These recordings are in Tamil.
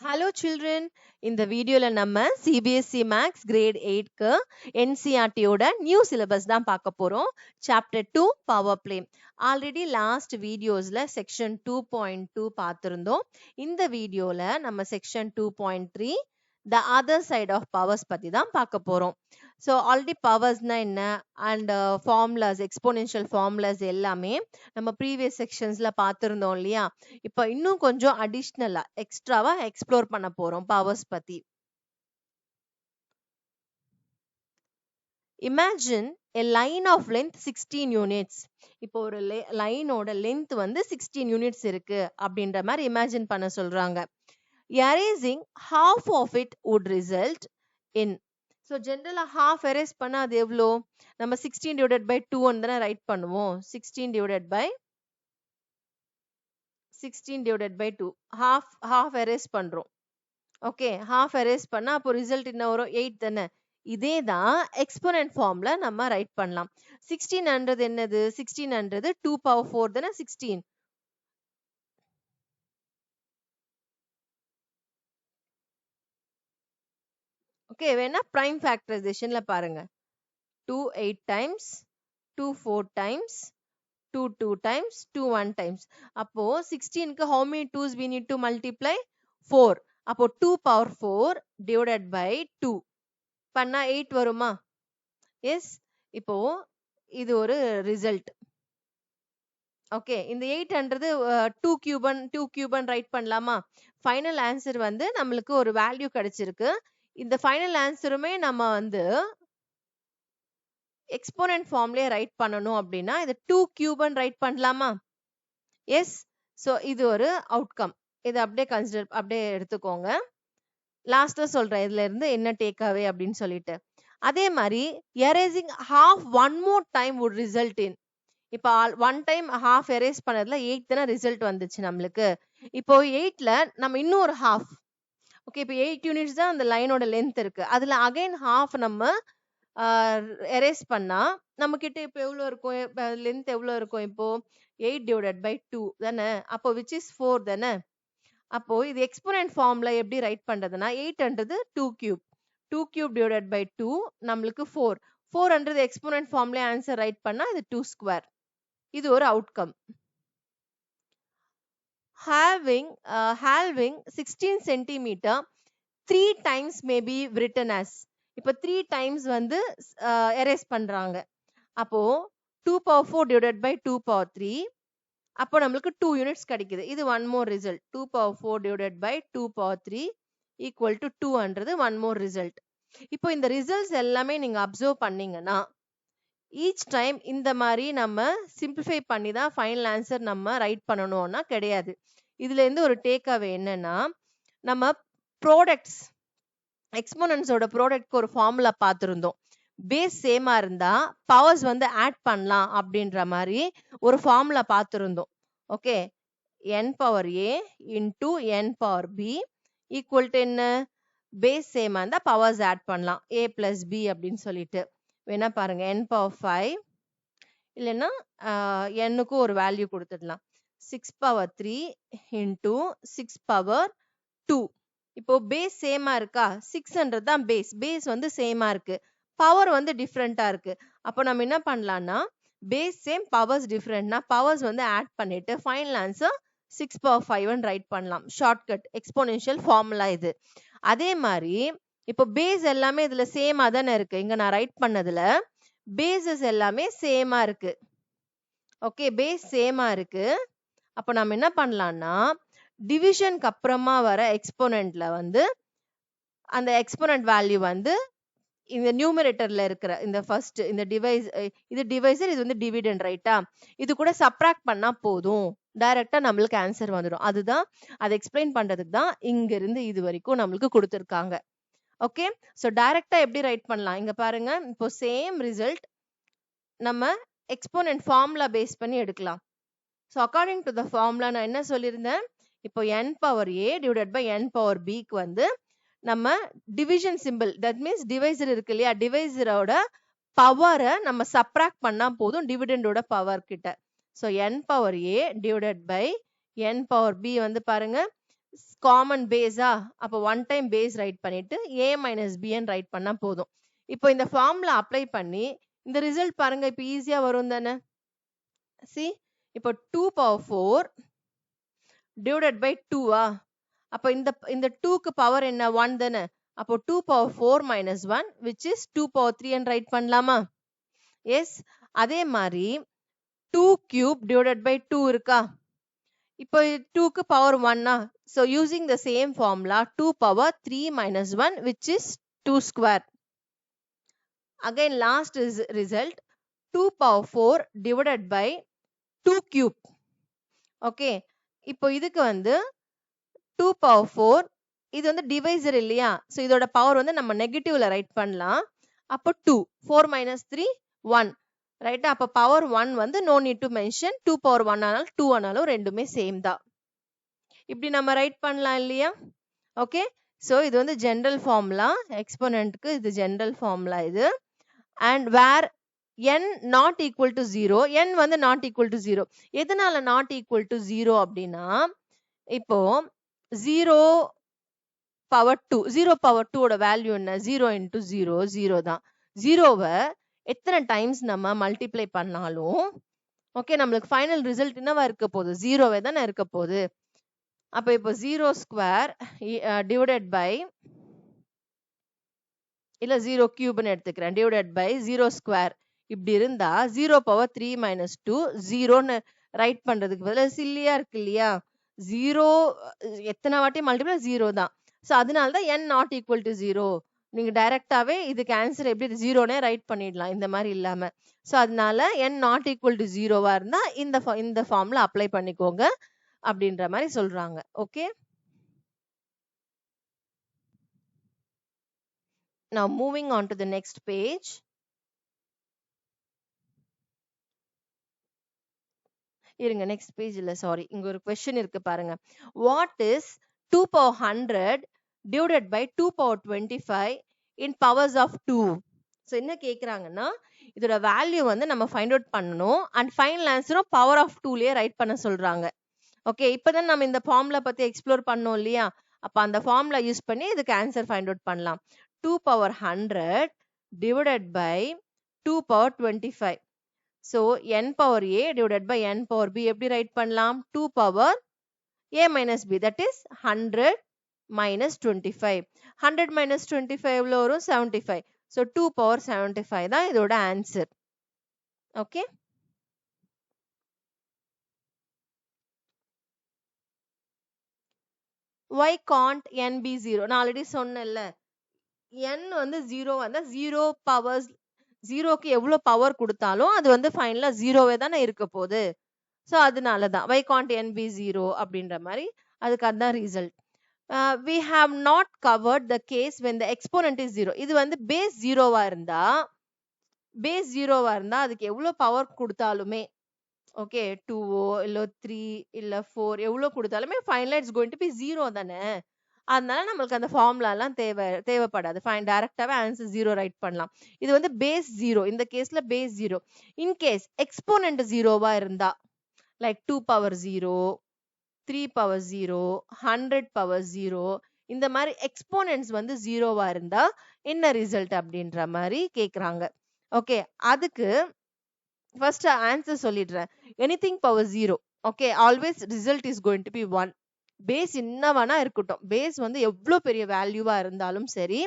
Hello children, இந்த வீடியோல நம்ம CBSE Max Grade 8க்கு NCERT ஓட நியூ சிலபஸ் தான் பார்க்க போறோம். Chapter 2 Power Play. Already last வீடியோஸ்ல செக்ஷன் 2.2 பார்த்திருந்தோம். இந்த வீடியோல நம்ம section 2.3 The other side of powers பத்தி தான் பார்க்க போறோம். ஸோ ஆல்ரெடி பவர்ஸ்னா என்ன அண்ட் ஃபார்முலாஸ் எக்ஸ்போனென்ஷியல் ஃபார்முலாஸ் எல்லாமே நம்ம ப்ரீவியஸ் செக்ஷன்ஸ்ல பார்த்துருந்தோம் இல்லையா? இப்போ இன்னும் கொஞ்சம் அடிஷ்னலா எக்ஸ்ட்ராவா எக்ஸ்ப்ளோர் பண்ண போறோம் பவர்ஸ் பத்தி. Imagine a line of length 16 units. இப்போ ஒரு லைனோட லென்த் வந்து 16 யூனிட்ஸ் இருக்கு அப்படின்ற மாதிரி இமேஜின் பண்ண சொல்றாங்க. Erasing half of it would result in. So ஜென்ரலாக ஹாஃப் எரேஸ் பண்ணால் அது எவ்வளோ? நம்ம 16 டிவைடட் பை 2 தானே ரைட் பண்ணுவோம். 16 டிவைடட் பை 2 ஹாஃப் எரேஸ் பண்ணுறோம். ஓகே, ஹாஃப் எரேஸ் பண்ணால் அப்போ ரிசல்ட் என்ன வரும்? 8 தானே. இதே தான் எக்ஸ்போனன்ட் ஃபார்ம்ல நம்ம ரைட் பண்ணலாம். 1600 என்னது? 1600 2 பவர் 4 தானே 16. ஓகே, வேணா பிரைம் ஃபேக்டரைசேஷன்ல பாருங்க. 2 8 டைம்ஸ், 2 4 டைம்ஸ், 2 2 டைம்ஸ், 2 1 டைம்ஸ். அப்போ 16க்கு how many 2s we need to multiply? 4. அப்போ 2 power 4 divided by 2 பண்ணா 8 வருமா? எஸ். இப்போ இது ஒரு ரிசல்ட். ஓகே, இந்த 800 2 கியூபன் ரைட் பண்ணலாமா? ஃபைனல் ஆன்சர் வந்து நம்மளுக்கு ஒரு வேல்யூ கிடைச்சிருக்கு. இந்த ஃபைனல் ஆன்சருமே நம்ம வந்து எக்ஸ்போனன்ட் ஃபார்ம்லயே ரைட் பண்ணணும் அப்படின்னா இது 2 கியூபன் ரைட் பண்ணலாமா? எஸ். ஸோ இது ஒரு அவுட்கம். இதை அப்படியே எடுத்துக்கோங்க. லாஸ்ட்ல சொல்றேன் இதுல இருந்து என்ன டேக் அவே அப்படின்னு சொல்லிட்டு. அதே மாதிரி erasing half one more time would result in. இப்போ ஒன் டைம் ஹாஃப் எரேஸ் பண்ணதுல 8 தானே ரிசல்ட் வந்துச்சு நம்மளுக்கு. இப்போ 8ல நம்ம இன்னும் ஒரு ஹாஃப். ஓகே, இப்போ 8 யூனிட்ஸ் தான் அந்த லைனோட லென்த் இருக்கு. அதுல அகைன் ஹாஃப் நம்ம எரேஸ் பண்ணா நம்ம கிட்ட இப்போ எவ்வளவு இருக்கும்? லென்த் எவ்வளவு இருக்கும்? இப்போ 8 டிவைடட் பை 2 தானே. அப்போ விச் இஸ் 4 தானே. அப்போ இது எக்ஸ்போனன்ட் ஃபார்ம்ல எப்படி ரைட் பண்றதுன்னா 800 2 கியூப், 2 கியூப் டிவைடட் பை 2 நம்மளுக்கு 4. 400 எக்ஸ்போனன்ட் ஃபார்ம்ல ஆன்சர் ரைட் பண்ணா இது 2 ஸ்கொயர். இது ஒரு outcome. halving 16 centimeter 3 times may be written as. இப்போ 3 டைம்ஸ் வந்து எரேஸ் பண்றாங்க. அப்போ 2 பவர் 4 டிவைடட் பை 2 பவர் 3. அப்போ நம்மளுக்கு 2 யூனிட்ஸ் கிடைக்குது. இது one more result. 2 power 4 divided by 2 power 3 equal to 200 one more result. இப்போ இந்த ரிசல்ட்ஸ் எல்லாமே நீங்க அப்சர்வ் பண்ணீங்கன்னா ஈச் டைம் இந்த மாதிரி நம்ம சிம்பிளிஃபை பண்ணி தான் ஃபைனல் ஆன்சர் நம்ம ரைட் பண்ணணும்னா கிடையாது. இதுல இருந்து ஒரு டேக் அவே என்னன்னா, நம்ம ப்ராடக்ட்ஸ் எக்ஸ்போனன்ட்ஸோட ப்ராடக்ட்க்கு ஒரு ஃபார்முலா பார்த்துருந்தோம். பேஸ் சேமா இருந்தா பவர்ஸ் வந்து ஆட் பண்ணலாம் அப்படின்ற மாதிரி ஒரு ஃபார்முலா பார்த்துருந்தோம். Okay, n power a into n power b equal to என்ன? பேஸ் சேமா இருந்தா பவர்ஸ் ஆட் பண்ணலாம் a பிளஸ் b அப்படின்னு சொல்லிட்டு. வேணா பாருங்க, n பவர் 5 இல்லைன்னா n-க்கு ஒரு வேல்யூ கொடுத்துடலாம். 6 பவர் 3 இன்டூ 6 பவர் 2. இப்போ பேஸ் சேமா இருக்கா? 600 தான் பேஸ் வந்து சேமா இருக்கு, பவர் வந்து டிஃப்ரெண்டா இருக்கு. அப்போ நம்ம என்ன பண்ணலாம்னா பேஸ் சேம் பவர்ஸ் டிஃப்ரெண்ட்னா பவர்ஸ் வந்து ஆட் பண்ணிட்டு ஃபைனல் ஆன்சர் 6 பவர் 5 ரைட் பண்ணலாம். ஷார்ட்கட் எக்ஸ்போனென்ஷியல் ஃபார்முலா இது. அதே மாதிரி இப்போ பேஸ் எல்லாமே இதுல சேமா தானே இருக்கு. இங்க நான் ரைட் பண்ணதுல பேசஸ் எல்லாமே சேமா இருக்கு. ஓகே, பேஸ் சேமா இருக்கு. அப்போ நம்ம என்ன பண்ணலாம்னா டிவிஷனுக்கு அப்புறமா வர எக்ஸ்போனன்ட்ல வந்து அந்த எக்ஸ்போனன்ட் வேல்யூ வந்து இந்த நியூமரேட்டர்ல இருக்கிற இந்த ஃபர்ஸ்ட் இந்த இது டிவைசர், இது வந்து டிவிடெண்ட் ரைட்டா. இது கூட சப்ராக்ட் பண்ணா போதும், டைரக்டா நம்மளுக்கு ஆன்சர் வந்துடும். அதுதான் அதை எக்ஸ்பிளைன் பண்றதுக்கு தான் இங்க இருந்து இது வரைக்கும் நம்மளுக்கு கொடுத்துருக்காங்க. ஓகே, ஸோ டைரக்டா எப்படி ரைட் பண்ணலாம்? இங்க பாருங்க, இப்போ சேம் ரிசல்ட் நம்ம எக்ஸ்போனன்ட் ஃபார்முலா பேஸ் பண்ணி எடுக்கலாம். So according to the formula நான் என்ன சொல்லியிருந்தேன்? இப்போ n power a divided by n power b-க்கு வந்து நம்ம division simple, that means divisor இருக்கு இல்லையா, டிவைசரோட பவரை நம்ம சப்ராக்ட் பண்ணா போதும் டிவிடெண்டோட பவர் கிட்ட. So n power a divided by n power b வந்து பாருங்க காமன் பேஸா, அப்போ ஒன் டைம் பேஸ் ரைட் பண்ணிட்டு a மைனஸ் பின்னு ரைட் பண்ணா போதும். இப்போ இந்த ஃபார்முலா அப்ளை பண்ணி இந்த ரிசல்ட் பாருங்க, இப்போ ஈஸியா வரும் தானே. சி, இப்போ 2 power 4 டிவைடட் பை 2 அப்போ இந்த 2க்கு பவர் என்ன, 1 தானே. அப்போ 2 power 4 minus 1 which is 2 power 3 ன்னு ரைட் பண்ணலாமா? எஸ். அதே மாதிரி 2 cube divided by 2 இருக்கா? இப்போ 2க்கு power 1 so using the same formula 2 power 3 minus 1 which is 2 square. Again last is result 2 power 4 divided by 2 cube. Okay, இப்போ இதுக்கு வந்து 2 power 4 இது வந்து டிவைசர் இல்லையா, so இதோட பவர் வந்து நம்ம நெகட்டிவ்ல ரைட் பண்ணலாம். அப்போ 2 4 minus 3 1 ரைட்டா. அப்போ பவர் 1 வந்து no need to mention, 2 power 1 ஆனாலும் 2 ஆனாலும் ரெண்டுமே சேம் தான். இப்படி நம்ம ரைட் பண்ணலாம் இல்லையா. ஓகே, ஸோ இது வந்து ஜென்ரல் ஃபார்முலா, எக்ஸ்போனன்ட்க்கு இது ஜென்ரல் ஃபார்முலா இது. And where n not equal to 0, n வந்து நாட் ஈக்குவல் டு 0. எதனால நாட் ஈக்குவல் டு 0 அப்படின்னா, இப்போ 0 பவர் 2, 0 பவர் 2 ஓட வேல்யூ என்ன, 0 இன்டூ 0 0 தான். 0வை எத்தனை டைம்ஸ் நம்ம மல்டிப்ளை பண்ணாலும் ஓகே நம்மளுக்கு ஃபைனல் ரிசல்ட் என்னவா இருக்க போகுது, 0வே தானே இருக்க போகுது. அப்போ இப்போ 0 ஸ்கொயர் டிவைடட் பை, இல்ல 0 கியூப்னு எடுத்துக்கிறேன், டிவைடட் பை 0 ஸ்கொயர் இப்படி இருந்தா 0 பவர் 3 மைனஸ் 2 0ன்னு ரைட் பண்றதுக்கு பதிலாக சில்லியா இருக்கு இல்லையா. 0 எத்தனை வாட்டி மல்டிபிள் 0 தான். ஸோ அதனால தான் n நாட் ஈக்குவல் டு 0. நீங்க டைரக்டாவே இதுக்கு ஆன்சர் எப்படி 0னே ரைட் பண்ணிடலாம் இந்த மாதிரி இல்லாம. ஸோ அதனால n நாட் ஈக்குவல் டு 0வா இருந்தா இந்த ஃபார்ம்ல அப்ளை பண்ணிக்கோங்க அப்படின்ற மாதிரி சொல்றாங்க. Okay, now moving on to the next page. இருங்க, நெக்ஸ்ட் பேஜ்ல சாரி இங்க ஒரு क्वेश्चन இருக்கு பாருங்க. What is 2 power 100 divided by 2 power 25 in powers of 2? So என்ன கேக்குறாங்கன்னா, இதோட வேல்யூ வந்து நம்ம ஃபைண்ட் அவுட் பண்ணணும் அண்ட் ஃபைனல் ஆன்சரும் பவர் ஆஃப் 2லயே ரைட் பண்ண சொல்றாங்க. ஓகே, இப்பதான் நம்ம இந்த ஃபார்முலா பத்தி எக்ஸ்ப்ளோர் பண்ணோம் இல்லையா. அப்ப அந்த ஃபார்முலா யூஸ் பண்ணி இதுக்கு ஆன்சர் ஃபைண்ட் அவுட் பண்ணலாம். 2 power 100 divided by 2 power 25. So n power a divided by n power b எப்படி ரைட் பண்ணலாம், 2 power a minus b, that is 100 minus 25. 100 minus 25 எவ்வளவு வரும், 75. So 2 power 75 தான் இதோட answer. Okay, why can't n be 0? நான் ஆல்ரெடி சொன்னேன்ல, n வந்து 0 வந்தா 0 பவர்ஸ் 0க்கு எவ்வளவு பவர் கொடுத்தாலும் அது வந்து ஃபைனலா 0வே தானே இருக்க போகுது. ஸோ அதனால தான் why can't n be 0 அப்படின்ற மாதிரி, அதுக்கு அதான் result. we have not covered the case when the exponent is 0. இது வந்து பேஸ் 0வா இருந்தா அதுக்கு எவ்வளவு பவர் கொடுத்தாலுமே ஓகே 2 இல்ல 3 இல்ல 4 எவ்வளவு கொடுத்தாலுமே ஃபைனலா இட்ஸ் கோயிங் டு பி 0 தானே. அதனால நம்மளுக்கு அந்த ஃபார்முலா எல்லாம் தேவைப்படாது, ஃபைன் டைரக்டாவே ஆன்சர் 0 ரைட் பண்ணலாம். இது வந்து பேஸ் 0, இந்த கேஸ்ல பேஸ் 0. இன் கேஸ் எக்ஸ்போனன்ட் 0வா இருந்தா லைக் 2 பவர் 0, 3 பவர் 0, 100 பவர் 0, இந்த மாதிரி எக்ஸ்போனன்ட்ஸ் வந்து 0வா இருந்தா என்ன ரிசல்ட் அப்படின்ற மாதிரி கேக்குறாங்க. ஓகே, அதுக்கு ஃபர்ஸ்ட் ஆன்சர் சொல்லிடுறேன். Anything power 0, okay always result is going to be 1. Base என்னவானா இருக்கட்டும், பேஸ் வந்து எவ்வளவு பெரிய வேல்யூவா இருந்தாலும் சரி,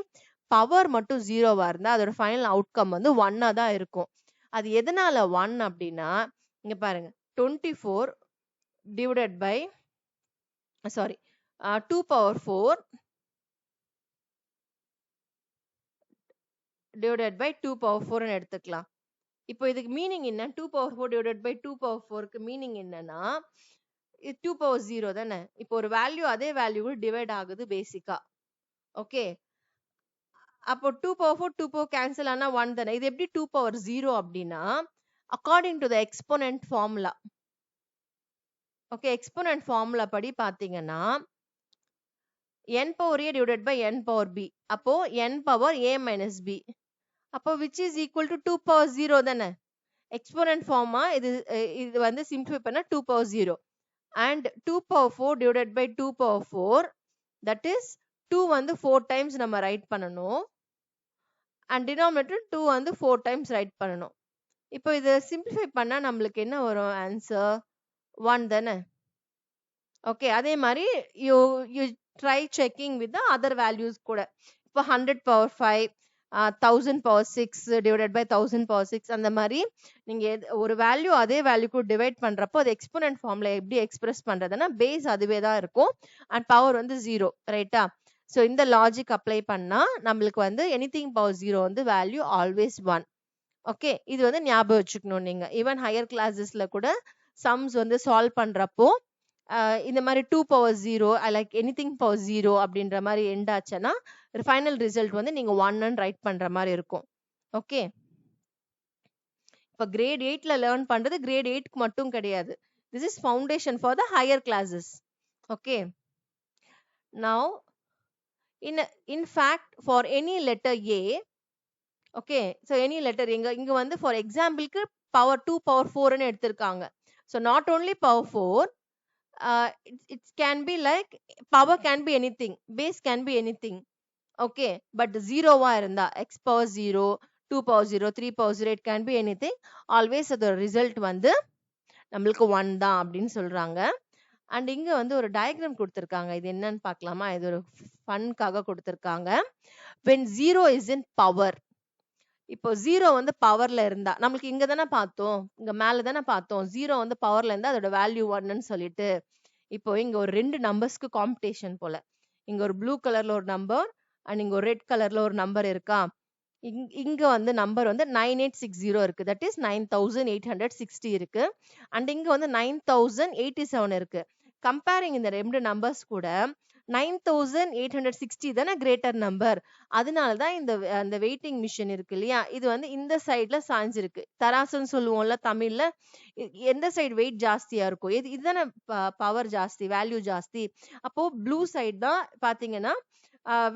பவர் மட்டும் 0வா இருந்தா அதோட ஃபைனல் அவுட்கம் வந்து 1ஆ தான் இருக்கும். அது எதனால 1 அப்படின்னா, இங்க பாருங்க 24 divided by 2 power 4 divided by 2 power 4 ன்னு எடுத்துக்கலாம். இப்போ இதுக்கு மீனிங் என்ன, 2 power 4 divided by 2 power 4க்கு meaning என்னன்னா, 2 power 0 தானே. இப்போ ஒரு வேல்யூ அதே வேல்யூ டிவைட் ஆகுது பேசிக்கா. ஓகே, அப்போ 2 power 4 2 power கேன்சல் ஆனா 1 தானே. இது எப்படி 2 power 0 அப்படின்னா, according to the exponent formula. Okay, exponent formula படி பாத்தீங்கன்னா n power a divided by n power b, அப்போ n power a minus b, அப்போ which is equal to 2 power 0 தானே. எக்ஸ்போனன்ட் ஃபார்மா இது வந்து சிம்பிளிஃபை பண்ணா 2 power 0. and 2 power 4 divided by 2 power 4, that is 2 வந்து 4 times நம்ம write பண்ணணும் and denominator 2 வந்து 4 times write பண்ணணும். இப்போ இதை simplify பண்ணா நம்மளுக்கு என்ன வரும் ஆன்சர் 1 தானே. ஓகே, அதே மாதிரி you try checking with the other values கூட. இப்போ 100 power 5 1000 power 6 divided by 1000 power 6 அந்த மாதிரி நீங்க ஒரு வேல்யூ அதே வேல்யூக்கு டிவைட் பண்றப்போ அது எக்ஸ்போனன்ட் ஃபார்ம்ல எப்படி எக்ஸ்பிரஸ் பண்றதுன்னா பேஸ் அதுவே தான் இருக்கும் அண்ட் பவர் வந்து 0, ரைட்டா? ஸோ இந்த லாஜிக் அப்ளை பண்ணா நம்மளுக்கு வந்து எனிதிங் பவர் 0 வந்து வேல்யூ ஆல்வேஸ் 1. ஓகே, இது வந்து ஞாபகம் வச்சுக்கணும் நீங்க. ஈவன் ஹையர் கிளாஸஸ்ல கூட சம்ஸ் வந்து சால்வ் பண்றப்போ இந்த மாதிரி 2 power 0 லைக் எனிதிங் பவர் 0 அப்படின்ற மாதிரி எண்ட் ஆச்சுன்னா ஃபைனல் ரிசல்ட் வந்து நீங்க 1 ரைட் பண்ற மாதிரி இருக்கும். ஓகே, இப்போ கிரேட் 8ல லேர்ன் பண்றது கிரேட் 8க்கு மட்டும் கிடையாது. This is foundation for the higher classes. Okay, now in fact for any letter A, okay, so any letter இங்க வந்து ஃபார் எக்ஸாம்பிளுக்கு பவர் 2 power 4ன்னு எடுத்திருக்காங்க. So not only power 4, it can be like power can be anything, base can be anything. Okay, but 0வா இருந்தா x power 0 2 power 0 3 power 0 it can be anything, always the result வந்து நம்மளுக்கு 1 தான் அப்படின்னு சொல்றாங்க. அண்ட் இங்க வந்து ஒரு டயக்ராம் கொடுத்திருக்காங்க. இது என்னன்னு பார்க்கலாமா? இது ஒரு ஃபன்காக கொடுத்திருக்காங்க. when 0 is in power, இப்போ 0 வந்து பவர்ல இருந்தா நம்மளுக்கு இங்க தானே பார்த்தோம், இங்க மேல தானே பார்த்தோம் 0 வந்து பவர்ல இருந்தா அதோட வேல்யூ 1ன்னு சொல்லிட்டு. இப்போ இங்க ஒரு 2 நம்பர்ஸ்க்கு காம்படிஷன் போல. இங்க ஒரு ப்ளூ கலர்ல ஒரு நம்பர் அண்ட் இங்க ஒரு ரெட் கலர்ல ஒரு நம்பர் இருக்கா. இங்க வந்து நம்பர் வந்து 9860 இருக்கு, தட் இஸ் 9860 இருக்கு. அண்ட் இங்க வந்து 9087 இருக்கு. கம்பேரிங் இந்த 2 நம்பர்ஸ் கூட 9860 தானே கிரேட்டர் நம்பர். அதனால தான் இந்த வெயிட்டிங் மிஷின் இருக்கு இல்லையா, இது வந்து இந்த சைட்ல சாஞ்சிருக்கு. தராசுன்னு சொல்லுவோம்ல தமிழ்ல, எந்த சைடு வெயிட் ஜாஸ்தியா இருக்கும், இதுதானே பவர் ஜாஸ்தி, வேல்யூ ஜாஸ்தி. அப்போ ப்ளூ சைடு தான் பாத்தீங்கன்னா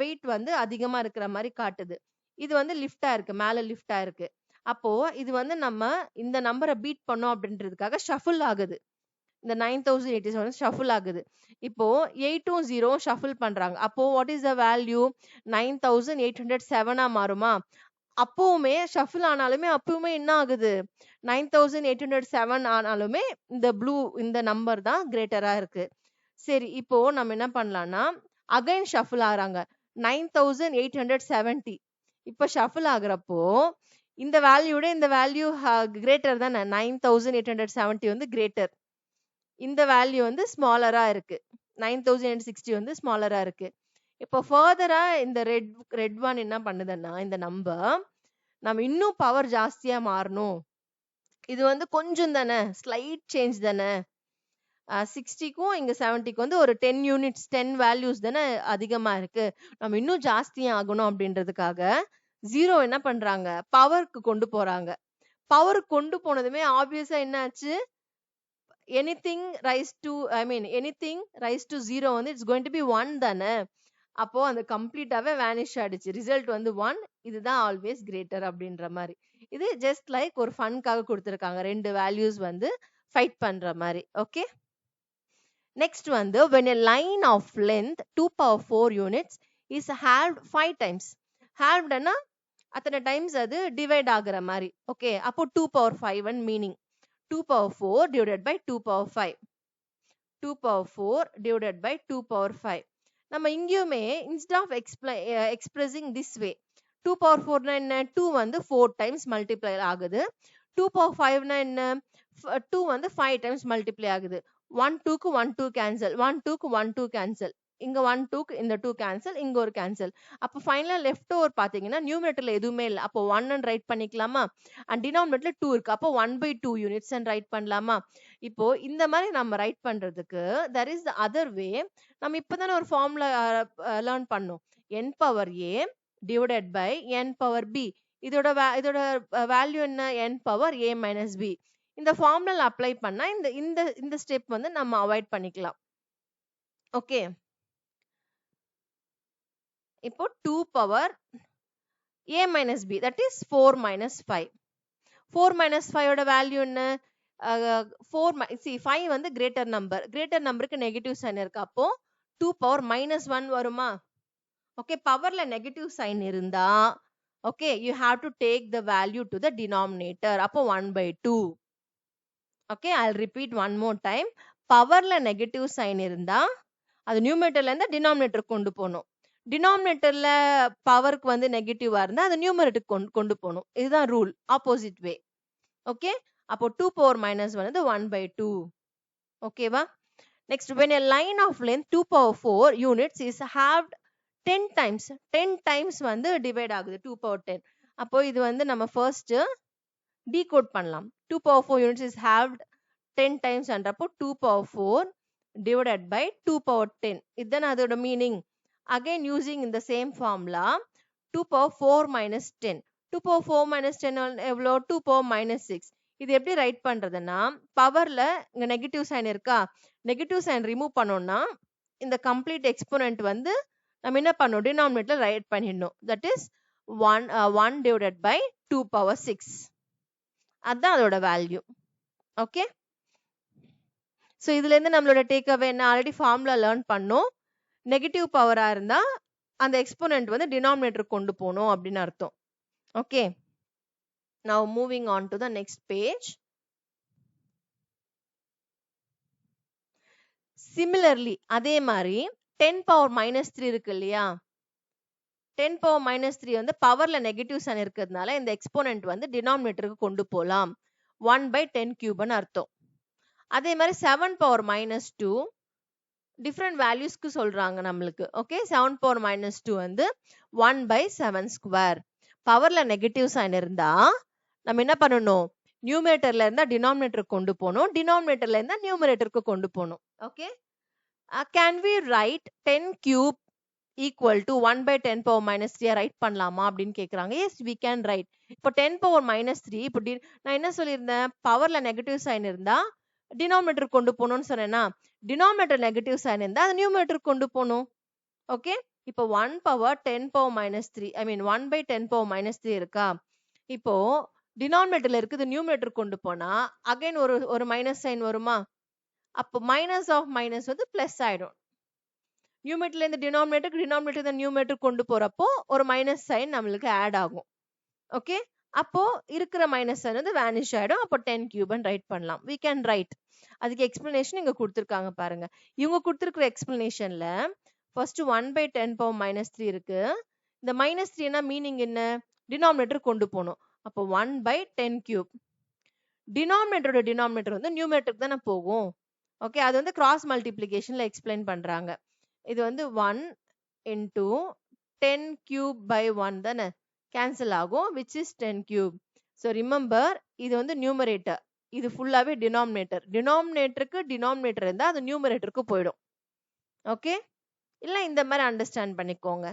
வெயிட் வந்து அதிகமா இருக்கிற மாதிரி காட்டுது. இது வந்து லிஃப்டா இருக்கு, மேல லிஃப்டா இருக்கு. அப்போ இது வந்து நம்ம இந்த நம்பரை பீட் பண்ணோம் அப்படின்றதுக்காக ஷஃபிள் ஆகுது. இந்த 9087 ஷஃபிள் ஆகுது. இப்போ 8ம் 0ம் ஷஃபிள் பண்றாங்க. அப்போ வாட் இஸ் த வேல்யூ? 9807 மாறுமா? அப்பவுமே ஷஃபிள் ஆனாலுமே அப்பவுமே என்ன ஆகுது? 9807 ஆனாலுமே இந்த ப்ளூ இந்த நம்பர் தான் கிரேட்டரா இருக்கு. சரி, இப்போ நம்ம என்ன பண்ணலாம்னா அகைன் ஷஃபிள் ஆறாங்க 9870. இப்போ ஷஃபிள் ஆகுறப்போ இந்த வேல்யூட இந்த வேல்யூ கிரேட்டர் தானே, 9870 வந்து கிரேட்டர். இந்த வேல்யூ வந்து ஸ்மாலரா இருக்கு, 9860 வந்து ஸ்மாலரா இருக்கு. இப்போ ஃபர்தரா இந்த ரெட் ஒன் என்ன பண்ணுதுன்னா இந்த நம்பர் நம்ம இன்னும் பவர் ஜாஸ்தியா மாறணும். இது வந்து கொஞ்சம் தானே, ஸ்லைட் சேஞ்ச் தானே. 60க்கும் இங்க 70க்கு வந்து ஒரு 10 யூனிட்ஸ் 10 வேல்யூஸ் தானே அதிகமா இருக்கு. நம்ம இன்னும் ஜாஸ்தியா ஆகணும் அப்படின்றதுக்காக 0 என்ன பண்றாங்க, பவருக்கு கொண்டு போறாங்க. பவருக்கு கொண்டு போனதுமே ஆப்வியஸா என்ன ஆச்சு, anything rise to 0 வந்து இட்ஸ் கோயிங் டு பி 1 தானே. அப்போ அந்த கம்ப்ளீட்டாவே வேனிஷ் ஆயிடுச்சு. ரிசல்ட் வந்து 1. இதுதான் ஆல்வேஸ் கிரேட்டர் அப்படின்ற மாதிரி. இது ஜஸ்ட் லைக் ஒரு ஃபன்காக கொடுத்திருக்காங்க, 2 வேல்யூஸ் வந்து ஃபைட் பண்ற மாதிரி. ஓகே, நெக்ஸ்ட் வந்து when a line of length 2 power 4 units is halved 5 times. halvedனா அத்தனை டைம்ஸ் அது டிவைட் ஆகுற மாதிரி. ஓகே, அப்போ 2 power 5 and meaning 2 power 4 divided by 2 power 5. 2 power 4 divided by 2 power 5. நம்ம இங்கேயுமே instead of expressing this way 2 power 4 னா என்ன, 2 வந்து 4 times multiply ஆகுது. 2 power 5 னா என்ன, 2 வந்து 5 times multiply ஆகுது. 1 2க்கு 1 2 cancel, 1 2க்கு 1 2 cancel, இங்க 1 2க்கு இந்த 2 cancel, இங்க ஒரு cancel. அப்போ ஃபைனலா லெஃப்ட் ஓவர் பாத்தீங்கன்னா நியூமரேட்டர்ல எதுவுமே இல்லை. அப்போ 1 ரைட் பண்ணிக்கலாமா, அண்ட் டினாமினேட்டர்ல 2 இருக்கு. அப்போ 1/2 யூனிட்ஸ் ரைட் பண்ணலாமா. இப்போ இந்த மாதிரி நம்ம ரைட் பண்றதுக்கு there is the other way. நம்ம இப்பதானே ஒரு ஃபார்முலா லேர்ன் பண்ணோம், n power a divided by n power b. இதோட வேல்யூ என்ன, n power a minus b. இந்த ஃபார்முலா அப்ளை பண்ணா இந்த ஸ்டெப் வந்து நம்ம அவாய்ட் பண்ணிக்கலாம். ஓகே, இப்போ 2 power a minus b, that is 4 minus 5. 4 minus 5 ஓட வேல்யூ என்ன, 5 வந்து கிரேட்டர் நம்பருக்கு நெகட்டிவ் சைன் இருக்கு. அப்போ 2 பவர் -1 வருமா? ஓகே, பவர்ல நெகட்டிவ் சைன் இருந்தா okay you have to take the value to the denominator. அப்போ 1/2. Okay, I'll repeat one more time. பவர்ல நெகட்டிவ் சைன் இருந்தா அது நியூமரேட்டர்ல இருந்து டினாமினேட்டருக்கு கொண்டு போகணும். டினாமினேட்டர்ல பவருக்கு வந்து நெகட்டிவா இருந்தா அது நியூமரேட்டருக்கு கொண்டு போகணும். இதுதான் ரூல், ஆப்போசிட் வே. ஓகே, அப்போ 2 பவர் -1 வந்து 1/2. ஓகேவா? Next, when a line of length 2 power 4 units is halved 10 times வந்து டிவைட் ஆகுது 2 power 10. அப்போ இது வந்து நம்ம ஃபர்ஸ்ட் டீகோட் பண்ணலாம். 2 power 4 units is halved 10 times அன்றப்போ 2 power 4 divided by 2 power 10. இதுதான் அதோட மீனிங். அகைன் யூசிங் இந்த same formula 2 power 4 minus 10. 2 power 4 minus 10 எவ்வளோ? 2 power -6. இது எப்படி ரைட் பண்றதுன்னா, பவர்ல இங்க நெகட்டிவ் சைன் இருக்கா, நெகட்டிவ் சைன் ரிமூவ் பண்ணோம்னா இந்த கம்ப்ளீட் எக்ஸ்போனன்ட் வந்து நம்ம என்ன பண்ணணும், டினாமினேட்டர் ரைட் பண்ணிடணும். That is 1 divided by 2 power 6. அதுதான் அதோட வேல்யூ. ஓகே, ஸோ இதுல இருந்து நம்மளோட டேக் அவே என்ன, ஆல்ரெடி ஃபார்முலா லேர்ன் பண்ணோம். நெகட்டிவ் பவரா இருந்தா அந்த எக்ஸ்போனன்ட் வந்து டினாமினேட்டர் கொண்டு போகணும் அப்படின்னு அர்த்தம். Okay, now moving on to the next page. Similarly அதே மாதிரி 10 power -3 இருக்கு இல்லையா, 10 power -3 வந்து பவர்ல நெகட்டிவ் சைன் இருக்கிறதுனால இந்த எக்ஸ்போனன்ட் வந்து டினாமினேட்டருக்கு கொண்டு போகலாம். 1/10³ அர்த்தம். அதே மாதிரி 7 power -2 டிஃப்ரெண்ட் வேல்யூஸ்க்கு சொல்றாங்க நம்மளுக்கு. ஓகே, 7 power -2 வந்து 1/7². பவர்ல நெகட்டிவ் சைன் இருந்தா நம்ம என்ன பண்ணணும், நியூமரேட்டர்ல இருந்தா டினாமினேட்டருக்கு கொண்டு போகணும், டினாமினேட்டர்ல இருந்தா நியூமரேட்டருக்கு கொண்டு போகணும். Okay, can we write 10³ equal to 1/10 power -3 write பண்ணலாமா அப்படின்னு கேக்குறாங்க. Yes, we can write. இப்போ 10 power -3, இப்போ நான் என்ன சொல்லியிருந்தேன், பவர்ல நெகட்டிவ் சைன் இருந்தா டினாமினேட்டர் கொண்டு போகணும்னு சொன்னேன்னா, டினாமினேட்டர் நெகட்டிவ் சைன் இருந்தா அது நியூமரேட்டர் கொண்டு போகணும். ஓகே, இப்போ 1 power 10 power -3, ஐ மீன் 1/10 power -3 இருக்கா, இப்போ டினாமினேட்டர்ல இருக்குது நியூமரேட்டர் கொண்டு போனா அகைன் ஒரு மைனஸ் சைன் வருமா, அப்போ மைனஸ் ஆஃப் மைனஸ் வந்து பிளஸ் ஆயிடும். நியூமரேட்டர்ல இருந்து டினாமினேட்டர் நியூமரேட்டர் கொண்டு போறப்போ ஒரு மைனஸ் சைன் நம்மளுக்கு ஆட் ஆகும். ஓகே, அப்போ இருக்கிற மைனஸ் சைன் வந்து வேனிஷ் ஆயிடும். அப்போ 10³ ரைட் பண்ணலாம். we can write. அதுக்கு எக்ஸ்பிளனேஷன் இங்க கொடுத்துருக்காங்க பாருங்க. இவங்க கொடுத்துருக்கிற எக்ஸ்பிளனேஷன்ல ஃபர்ஸ்ட் 1/10 power -3 இருக்கு. இந்த -3னா மீனிங் என்ன, டினாமினேட்டர் கொண்டு போகணும். அப்போ 1/10³. டினாமினேட்டர் வந்து நியூமரேட்டருக்கு தானே போகும். ஓகே, அது வந்து கிராஸ் மல்டிப்ளிகேஷன்ல எக்ஸ்பிளைன் பண்றாங்க. இது வந்து 1 into 10³/1 தானே கேன்சல் ஆகும், which is 10³. so remember இது வந்து நியூமரேட்டர், இது ஃபுல்லாவே டினாமினேட்டருக்கு டினாமினேட்டர் இருந்தா அது நியூமரேட்டருக்கு போயிடும். ஓகே, இல்ல இந்த மாதிரி அண்டர்ஸ்டாண்ட் பண்ணிக்கோங்க.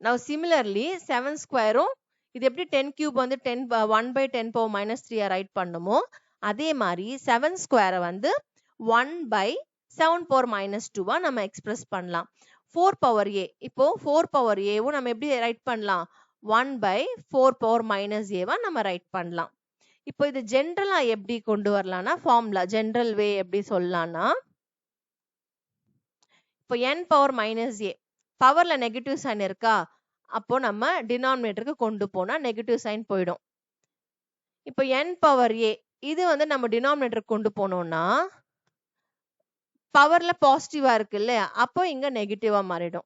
now similarly 7² இது எப்படி 10³ வந்து 1/10 power -3 ரைட் பண்ணுமோ அதே மாதிரி 7² வந்து 1/7 power -2 நம்ம எக்ஸ்பிரஸ் பண்ணலாம். 4 power a, இப்போ 4 power a நம்ம எப்படி ரைட் பண்ணலாம், 1/4 power -a நம்ம ரைட் பண்ணலாம். இப்போ இது ஜெனரலா எப்படி கொண்டு வரலாம்னா, ஃபார்முலா ஜெனரல் வே எப்படி சொல்லலாம்னா, இப்போ n power -a பவர்ல நெகட்டிவ் சைன் இருக்கா, அப்போ நம்ம டினாமினேட்டருக்கு கொண்டு போனா நெகட்டிவ் சைன் போயிடும். இப்போ n power a இது வந்து நம்ம டினாமினேட்டருக்கு கொண்டு போனோம்னா பவர்ல பாசிட்டிவா இருக்கு இல்லையா, அப்போ இங்க நெகட்டிவா மாறிடும்.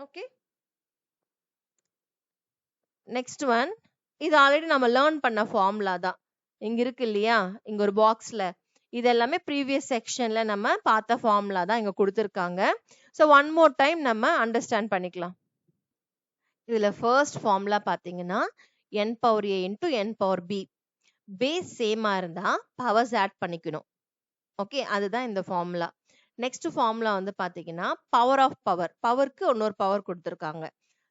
ஓகே, நெக்ஸ்ட் ஒன், இது ஆல்ரெடி நம்ம லேர்ன் பண்ண ஃபார்முலா தான். இங்க இருக்கு இல்லையா, இங்க ஒரு பாக்ஸ்ல, இது எல்லாமே ப்ரீவியஸ் செக்ஷன்ல நம்ம பார்த்த ஃபார்முலா தான் இங்க கொடுத்துருக்காங்க. ஸோ ஒன் மோர் டைம் நம்ம அண்டர்ஸ்டாண்ட் பண்ணிக்கலாம். இதுல ஃபர்ஸ்ட் ஃபார்முலா பாத்தீங்கன்னா n power a into n power b. Base சேமா இருந்தா பவர்ஸ் ஆட் பண்ணிக்கணும். ஓகே, அதுதான் இந்த ஃபார்முலா. நெக்ஸ்ட் ஃபார்முலா வந்து பாத்தீங்கன்னா பவர் ஆஃப் பவருக்கு இன்னொரு பவர் கொடுத்துருக்காங்க.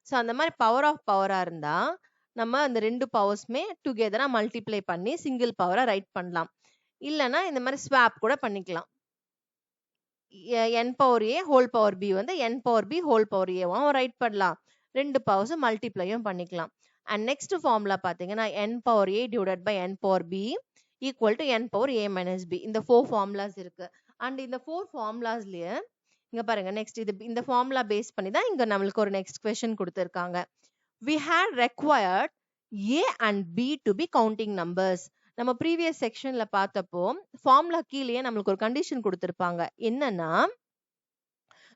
ஸோ அந்த மாதிரி பவர் ஆஃப் பவரா இருந்தா நம்ம அந்த ரெண்டு பவர்ஸ்மே டுகெதரா மல்டிப்ளை பண்ணி சிங்கிள் பவரா ரைட் பண்ணலாம். இல்லைன்னா இந்த மாதிரி ஸ்வாப் கூட பண்ணிக்கலாம். n power a whole power b வந்து n power b whole power a right பண்ணலாம். ரெண்டு பவர்ஸும் மல்டிப்ளையும் பண்ணிக்கலாம். and next formula பாத்தீங்கன்னா n power a divided by n power b equal to n power a minus b. இந்த 4 formulas இருக்கு. and இந்த 4 formulasலயே இங்க பாருங்க next இந்த formula base பண்ணி தான் இங்க நம்மளுக்கு ஒரு next question கொடுத்திருக்காங்க. we had required a and b to be counting numbers. நம்ம previous sectionல பார்த்தப்போ formula கீழே நம்மளுக்கு ஒரு condition கொடுத்திருப்பாங்க. என்னன்னா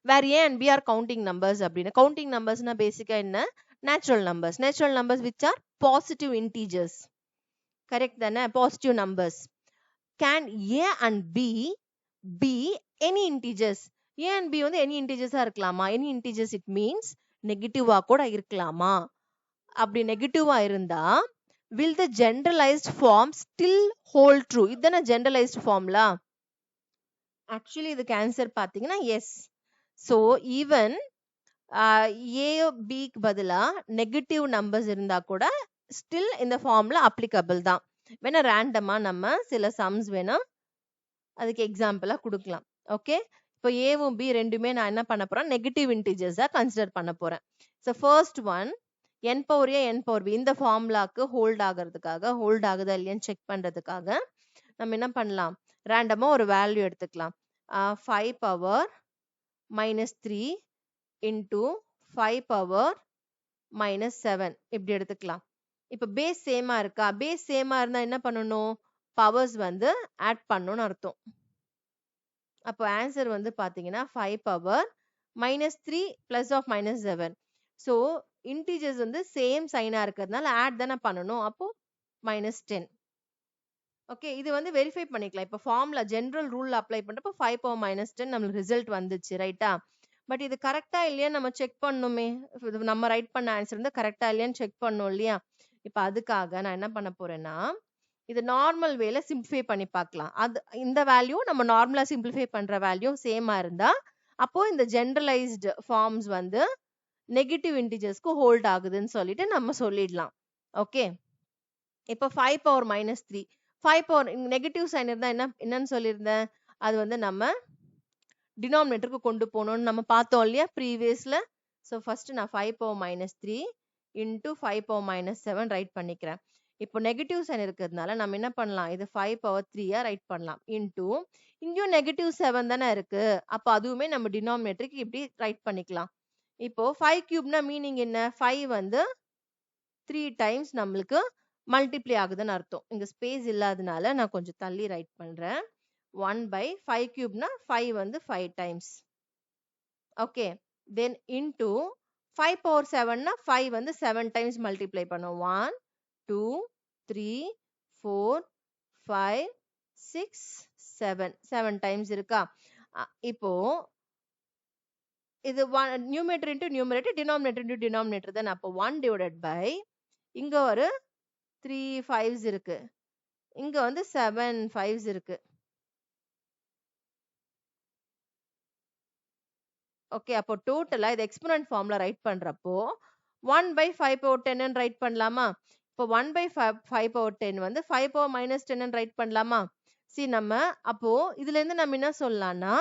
where a and b are counting numbers அப்படினா counting numbersனா பேசிக்கா என்ன natural numbers which are positive integers. correct தானே? positive numbers. can a and b be any integers? a and b வந்து any integers இருக்கலாமா? any integers it means நெகட்டிவா கூட இருக்கலாமா? அப்படி நெகட்டிவா இருந்தா will the generalized form still hold true? இதுதானே generalized formula. actually இதுக்கு answer பாத்தீங்கன்னா yes. so even a b க்கு பதிலா நெகட்டிவ் நம்பர்ஸ் இருந்தா கூட still இந்த formula applicable தான். வேணா ரேண்டமா நம்ம சில sums வேணா அதுக்கு எக்ஸாம்பிளா கொடுக்கலாம். ஓகே, இப்போ ஏவும் பி ரெண்டுமே நான் என்ன பண்ண போறேன், நெகட்டிவ் இன்டிஜர்ஸா கன்சிடர் பண்ண போறேன். So first one n power A n power B இந்த ஃபார்முலாக்கு ஹோல்ட் ஆகிறதுக்காக, ஹோல்ட் ஆகுதா இல்லையான்னு செக் பண்றதுக்காக நம்ம என்ன பண்ணலாம், ரேண்டமா ஒரு வேல்யூ எடுத்துக்கலாம். 5 power minus 3 into 5 power minus 7 இப்படி எடுத்துக்கலாம். இப்போ பேஸ் சேமா இருக்கா? பேஸ் சேமா இருந்தா என்ன பண்ணணும், பவர்ஸ் வந்து ஆட் பண்ணணும்னு அர்த்தம். அப்போ ஆன்சர் வந்து பாத்தீங்கன்னா 5 power minus 3 plus of minus 7. So integers வந்து சேம் சைனா இருக்கிறதுனால ஆட் தானே பண்ணணும். அப்போ மைனஸ் 10. ஓகே, இது வந்து வெரிஃபை பண்ணிக்கலாம். இப்போ ஃபார்முலா ஜென்ரல் ரூல் அப்ளை பண்றப்போ 5 பவர் மைனஸ் 10 நம்மளுக்கு ரிசல்ட் வந்துச்சு, ரைட்டா? பட் இது கரெக்டா இல்லையா நம்ம செக் பண்ணணுமே. நம்ம ரைட் பண்ண ஆன்சர் வந்து கரெக்டா இல்லையான்னு செக் பண்ணணும் இல்லையா? இப்போ அதுக்காக நான் என்ன பண்ண போறேன்னா, இது நார்மல் வேல சிம்பிளிஃபை பண்ணி பார்க்கலாம். அது இந்த வேல்யூ நம்ம நார்மலா சிம்பிளிஃபை பண்ற வேல்யூ சேமா இருந்தா அப்போ இந்த ஜெனரலைஸ்டு ஃபார்ம்ஸ் வந்து நெகட்டிவ் இன்டிஜர்ஸ்க்கு ஹோல்ட் ஆகுதுன்னு சொல்லிட்டு நம்ம சொல்லிடலாம். ஓகே, இப்போ 5 power minus 3 5 power negative sign இருந்தா என்னன்னு சொல்லியிருந்தேன், அது வந்து நம்ம டினாமினேட்டருக்கு கொண்டு போகணும்னு நம்ம பார்த்தோம் இல்லையா ப்ரீவியஸ்ல. ஸோ ஃபர்ஸ்ட் நான் 5 power minus 3 into 5 power minus 7 right பண்ணிக்கிறேன். இப்போ நெகட்டிவ் சைன் இருக்கிறதுனால நம்ம என்ன பண்ணலாம், இது 5 பவர் 3 ரைட் பண்ணலாம். இன்டூ இங்கேயும் நெகட்டிவ் 7 தானே இருக்கு, அப்போ அதுவுமே நம்ம டினாமினேட்டருக்கு இப்படி ரைட் பண்ணிக்கலாம். இப்போ 5 கியூப்னா மீனிங் என்ன, 5 வந்து 3 டைம்ஸ் நம்மளுக்கு மல்டிப்ளை ஆகுதுன்னு அர்த்தம். இங்க ஸ்பேஸ் இல்லாதனால நான் கொஞ்சம் தள்ளி ரைட் பண்றேன். 1 by 5 கியூப்னா 5 வந்து 5 times. Okay, then into 5 power 7னா 5 வந்து 7 டைம்ஸ் மல்டிப்ளை பண்ணும். 1 2 3 4 5 6 7 டைம்ஸ் இருக்கா? இப்போ இது numerator into numerator, denominator into denominator தான். அப்போ 1 டிவைடட் பை இங்க ஒரு 3 5s இருக்கு, இங்க வந்து 7 5s இருக்கு. ஓகே, அப்போ டோட்டலா இது எக்ஸ்போனன்ட் ஃபார்ம்ல ரைட் பண்றப்போ 1 by 5 power 10 ரைட் பண்ணலாமா? இப்போ 1 by 5 power 10 வந்து 5 power minus 10 ரைட் பண்ணலாமா? see நம்ம அப்போ இதுல இருந்து நம்ம என்ன சொல்லலாம்னா,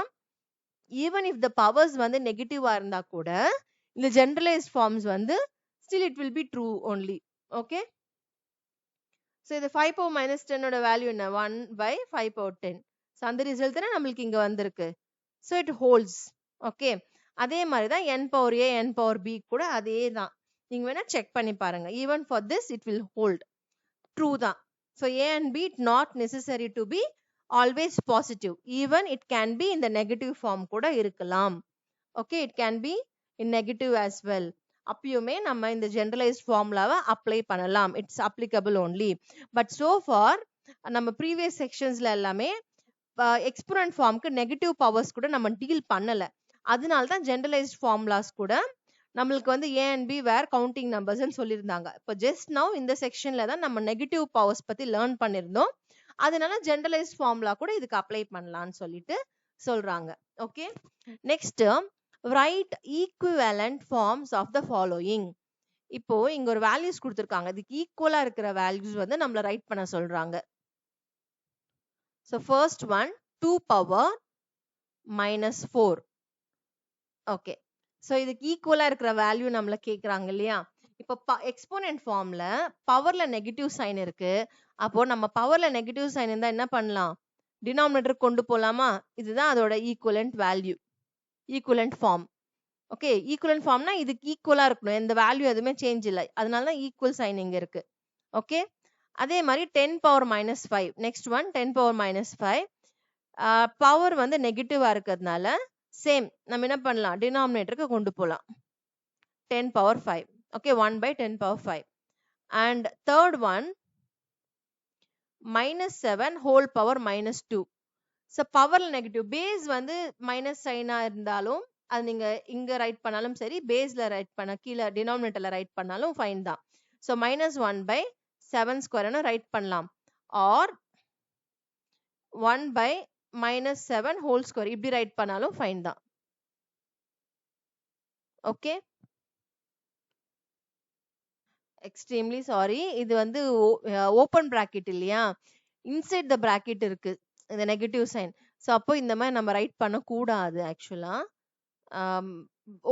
even if the powers வந்து நெகட்டிவா இருந்தா கூட இந்த generalized forms வந்து still it will be true only. okay, so இது 5 power minus 10 ஓட வேல்யூ என்ன, 1 by 5 power 10. so அந்த ரிசல்ட் தானே நம்மளுக்கு இங்க வந்திருக்கு. so it holds. okay, அதே மாதிரி தான் n power a n power b கூட அதே தான். நீங்க வேணா செக் பண்ணி பாருங்க. even for this it will hold true தான். so a and b not necessary to be always positive, even it can be in the negative form கூட இருக்கலாம். okay, it can be in negative as well. அப்பயுமே நம்ம இந்த generalized formulaவை அப்ளை பண்ணலாம். It's applicable only. But so far நம்ம previous sectionsல எல்லாமே எக்ஸ்போனன்ட் ஃபார்முக்கு நெகட்டிவ் பவர்ஸ் கூட நம்ம டீல் பண்ணல. அதனால தான் ஜெனரலைஸ்ட் ஃபார்முலாஸ் கூட நம்மளுக்கு வந்து a and b where counting நம்பர்ஸ்ன்னு சொல்லியிருந்தாங்க. இப்போ ஜஸ்ட் நவ் இந்த செக்ஷன்ல தான் நம்ம நெகட்டிவ் பவர்ஸ் பத்தி லேர்ன் பண்ணியிருந்தோம். அதனால ஜெனரலைஸ்ட் ஃபார்முலா கூட இதுக்கு அப்ளை பண்ணலாம்னு சொல்லிட்டு சொல்றாங்க. Okay, next write equivalent forms of the following. இப்போ இங்க ஒரு வேல்யூஸ் கொடுத்துருக்காங்க, இதுக்கு ஈக்குவலா இருக்கிற வேல்யூஸ் வந்து நம்மள ரைட் பண்ண சொல்றாங்க. So first one 2 power minus 4. Okay, so இதுக்கு ஈக்குவலா இருக்கிற வேல்யூ நம்மள கேட்குறாங்க இல்லையா? இப்போ இப்போ எக்ஸ்போனன்ட் ஃபார்ம்ல பவர்ல நெகட்டிவ் சைன் இருக்கு. அப்போ நம்ம பவர்ல நெகட்டிவ் சைன் இருந்தா என்ன பண்ணலாம்? டினாமினேட்டர் கொண்டு போலாமா? இதுதான் அதோட equivalent value, equivalent form. Okay, equivalent ஃபார்ம்னா இதுக்கு ஈக்குவலா இருக்கணும், எந்த வேல்யூ எதுவுமே சேஞ்ச் இல்லை, அதனால தான் ஈக்குவல் சைன் இங்க இருக்கு. ஓகே, அதே மாதிரி 10 power minus 5, next one 10 power minus 5. Power வந்து நெகட்டிவா இருக்கிறதுனால சேம் நம்ம என்ன பண்ணலாம், டினாமினேட்டருக்கு கொண்டு போகலாம், 10 power 5. Okay, 1 by 10 power 5. And third one, minus 7 whole power minus 2. So power negative, base வந்து மைனஸ் சைனா இருந்தாலும் அது நீங்க இங்க ரைட் பண்ணாலும் சரி, பேஸ்ல ரைட் பண்ண கீழே டினாமினேட்டர்ல ரைட் பண்ணாலும் ஃபைன் தான். ஸோ minus 1 by 7 ஸ்கொயர்னு ரைட் பண்ணலாம், or 1 by minus 7 whole square இப்படி ரைட் பண்ணாலும் ஃபைன் தான். ஓகே, எக்ஸ்ட்ரீம்லி சாரி, இது வந்து ஓப்பன் பிராக்கெட் இல்லையா, இன்சைட் த பிராக்கெட் இருக்கு இந்த நெகட்டிவ் சைன். ஸோ அப்போ இந்த மாதிரி நம்ம ரைட் பண்ணக்கூடாது. ஆக்சுவலா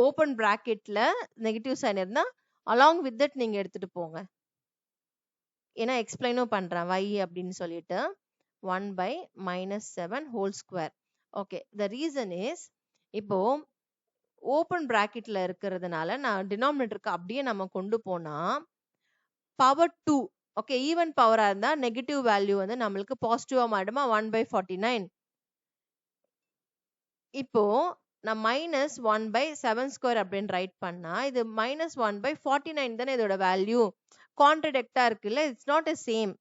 ஓப்பன் பிராக்கெட்ல நெகட்டிவ் சைன் இருந்தா அலாங் வித் தட் நீங்க எடுத்துட்டு போங்க. ஏன்னா எக்ஸ்பிளைனும் பண்றேன் வை அப்படின்னு சொல்லிட்டு. 1 by minus 7 whole square. Okay, the reason is இப்போ ஓப்பன் பிராக்கெட்ல இருக்கிறதுனால நான் டினாமினேட்டருக்கு அப்படியே நம்ம கொண்டு போனா பவர் 2, ஓகே, ஈவன் பவரா இருந்தா நெகட்டிவ் வேல்யூ வந்து நம்மளுக்கு பாசிட்டிவா மாறுமா, 1 by 49. இப்போ நான் மைனஸ் 1 by 7 ஸ்கொயர் அப்படின்னு ரைட் பண்ணா இது minus 1 by 49 தானே இதோட வேல்யூ, கான்ட்ரடிக்டா இருக்குல்ல, it's not a same.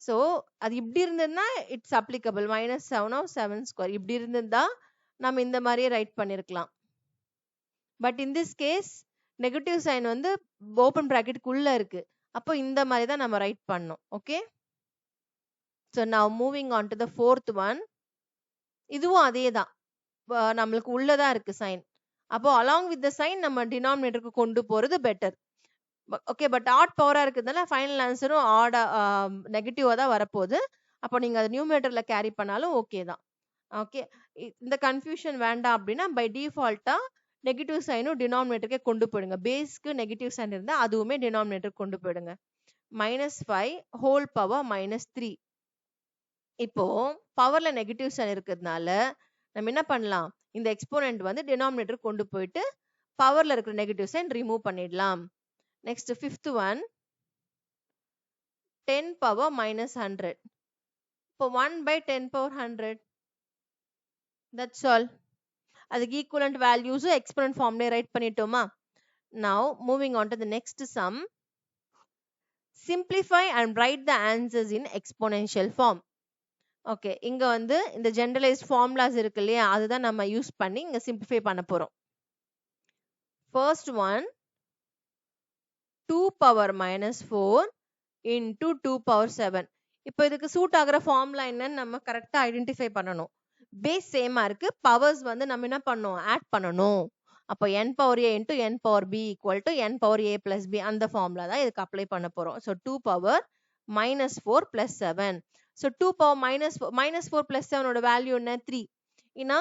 So அது இப்படி இருந்ததுன்னா it's applicable, minus 7 of 7 square இப்படி இருந்திருந்தா நம்ம இந்த மாதிரியே ரைட் பண்ணிருக்கலாம். But in this case negative sign வந்து ஓப்பன் பிராக்கெட்டுக்குள்ள இருக்கு, அப்போ இந்த மாதிரி தான் நம்ம ரைட் பண்ணோம். Okay, so now moving on to the fourth one. இதுவும் அதே தான், நம்மளுக்கு உள்ளதா இருக்கு சைன், அப்போ அலாங் வித் த சைன் நம்ம டினாமினேட்டருக்கு கொண்டு போறது பெட்டர். ஓகே, பட் ஆட் பவரா இருக்கிறதுனால ஃபைனல் ஆன்சரும் ஆடா நெகட்டிவா தான் வரப்போகுது. அப்போ நீங்க அதை நியூமரேட்டர்ல கேரி பண்ணாலும் ஓகே தான். ஓகே, இந்த கன்ஃபியூஷன் வேண்டாம் அப்படின்னா பை டிஃபால்ட்டா நெகட்டிவ் சைனும் டினாமினேட்டருக்கே கொண்டு போயிடுங்க. பேஸ்க்கு நெகட்டிவ் சைன் இருந்தா அதுவுமே டினாமினேட்டருக்கு கொண்டு போயிடுங்க. -5 whole power -3. இப்போ பவர்ல நெகட்டிவ் சைன் இருக்கிறதுனால நம்ம என்ன பண்ணலாம், இந்த எக்ஸ்போனன்ட் வந்து டினாமினேட்டர் கொண்டு போயிட்டு பவர்ல இருக்கிற நெகட்டிவ் சைன் ரிமூவ் பண்ணிடலாம். Next fifth one 10 power -100. இப்போ 1 by 10 power 100, தட்ஸ் ஆல். அதுக்கு ஈக்குவலன்ட் வேல்யூஸும் எக்ஸ்போனன்ட் ஃபார்ம்லயே ரைட் பண்ணிட்டோமா. Now moving on to the next sum. Simplify and write the answers in exponential form. Okay, இங்க வந்து இந்த ஜெனரலைஸ்ட் ஃபார்முலாஸ் இருக்கு இல்லையா, அதுதான் நம்ம யூஸ் பண்ணி இங்க சிம்பிளிஃபை பண்ண போறோம். First one 2 power -4 into 2 power 7. இப்போ இதுக்கு சூட் ஆகிற ஃபார்முலா என்னன்னு நம்ம கரெக்டா ஐடென்டிஃபை பண்ணணும். பேஸ் சேமா இருக்கு, பவர்ஸ் வந்து நம்ம என்ன பண்ணணும், ஆட் பண்ணணும். அப்போ n power a into n power b equal to n power a plus b, அந்த ஃபார்முலா தான் இதுக்கு அப்ளை பண்ண போறோம். So 2 power -4 plus 7. So 2 power -4 plus 7 ஓட வேல்யூ என்ன, 3. ஏன்னா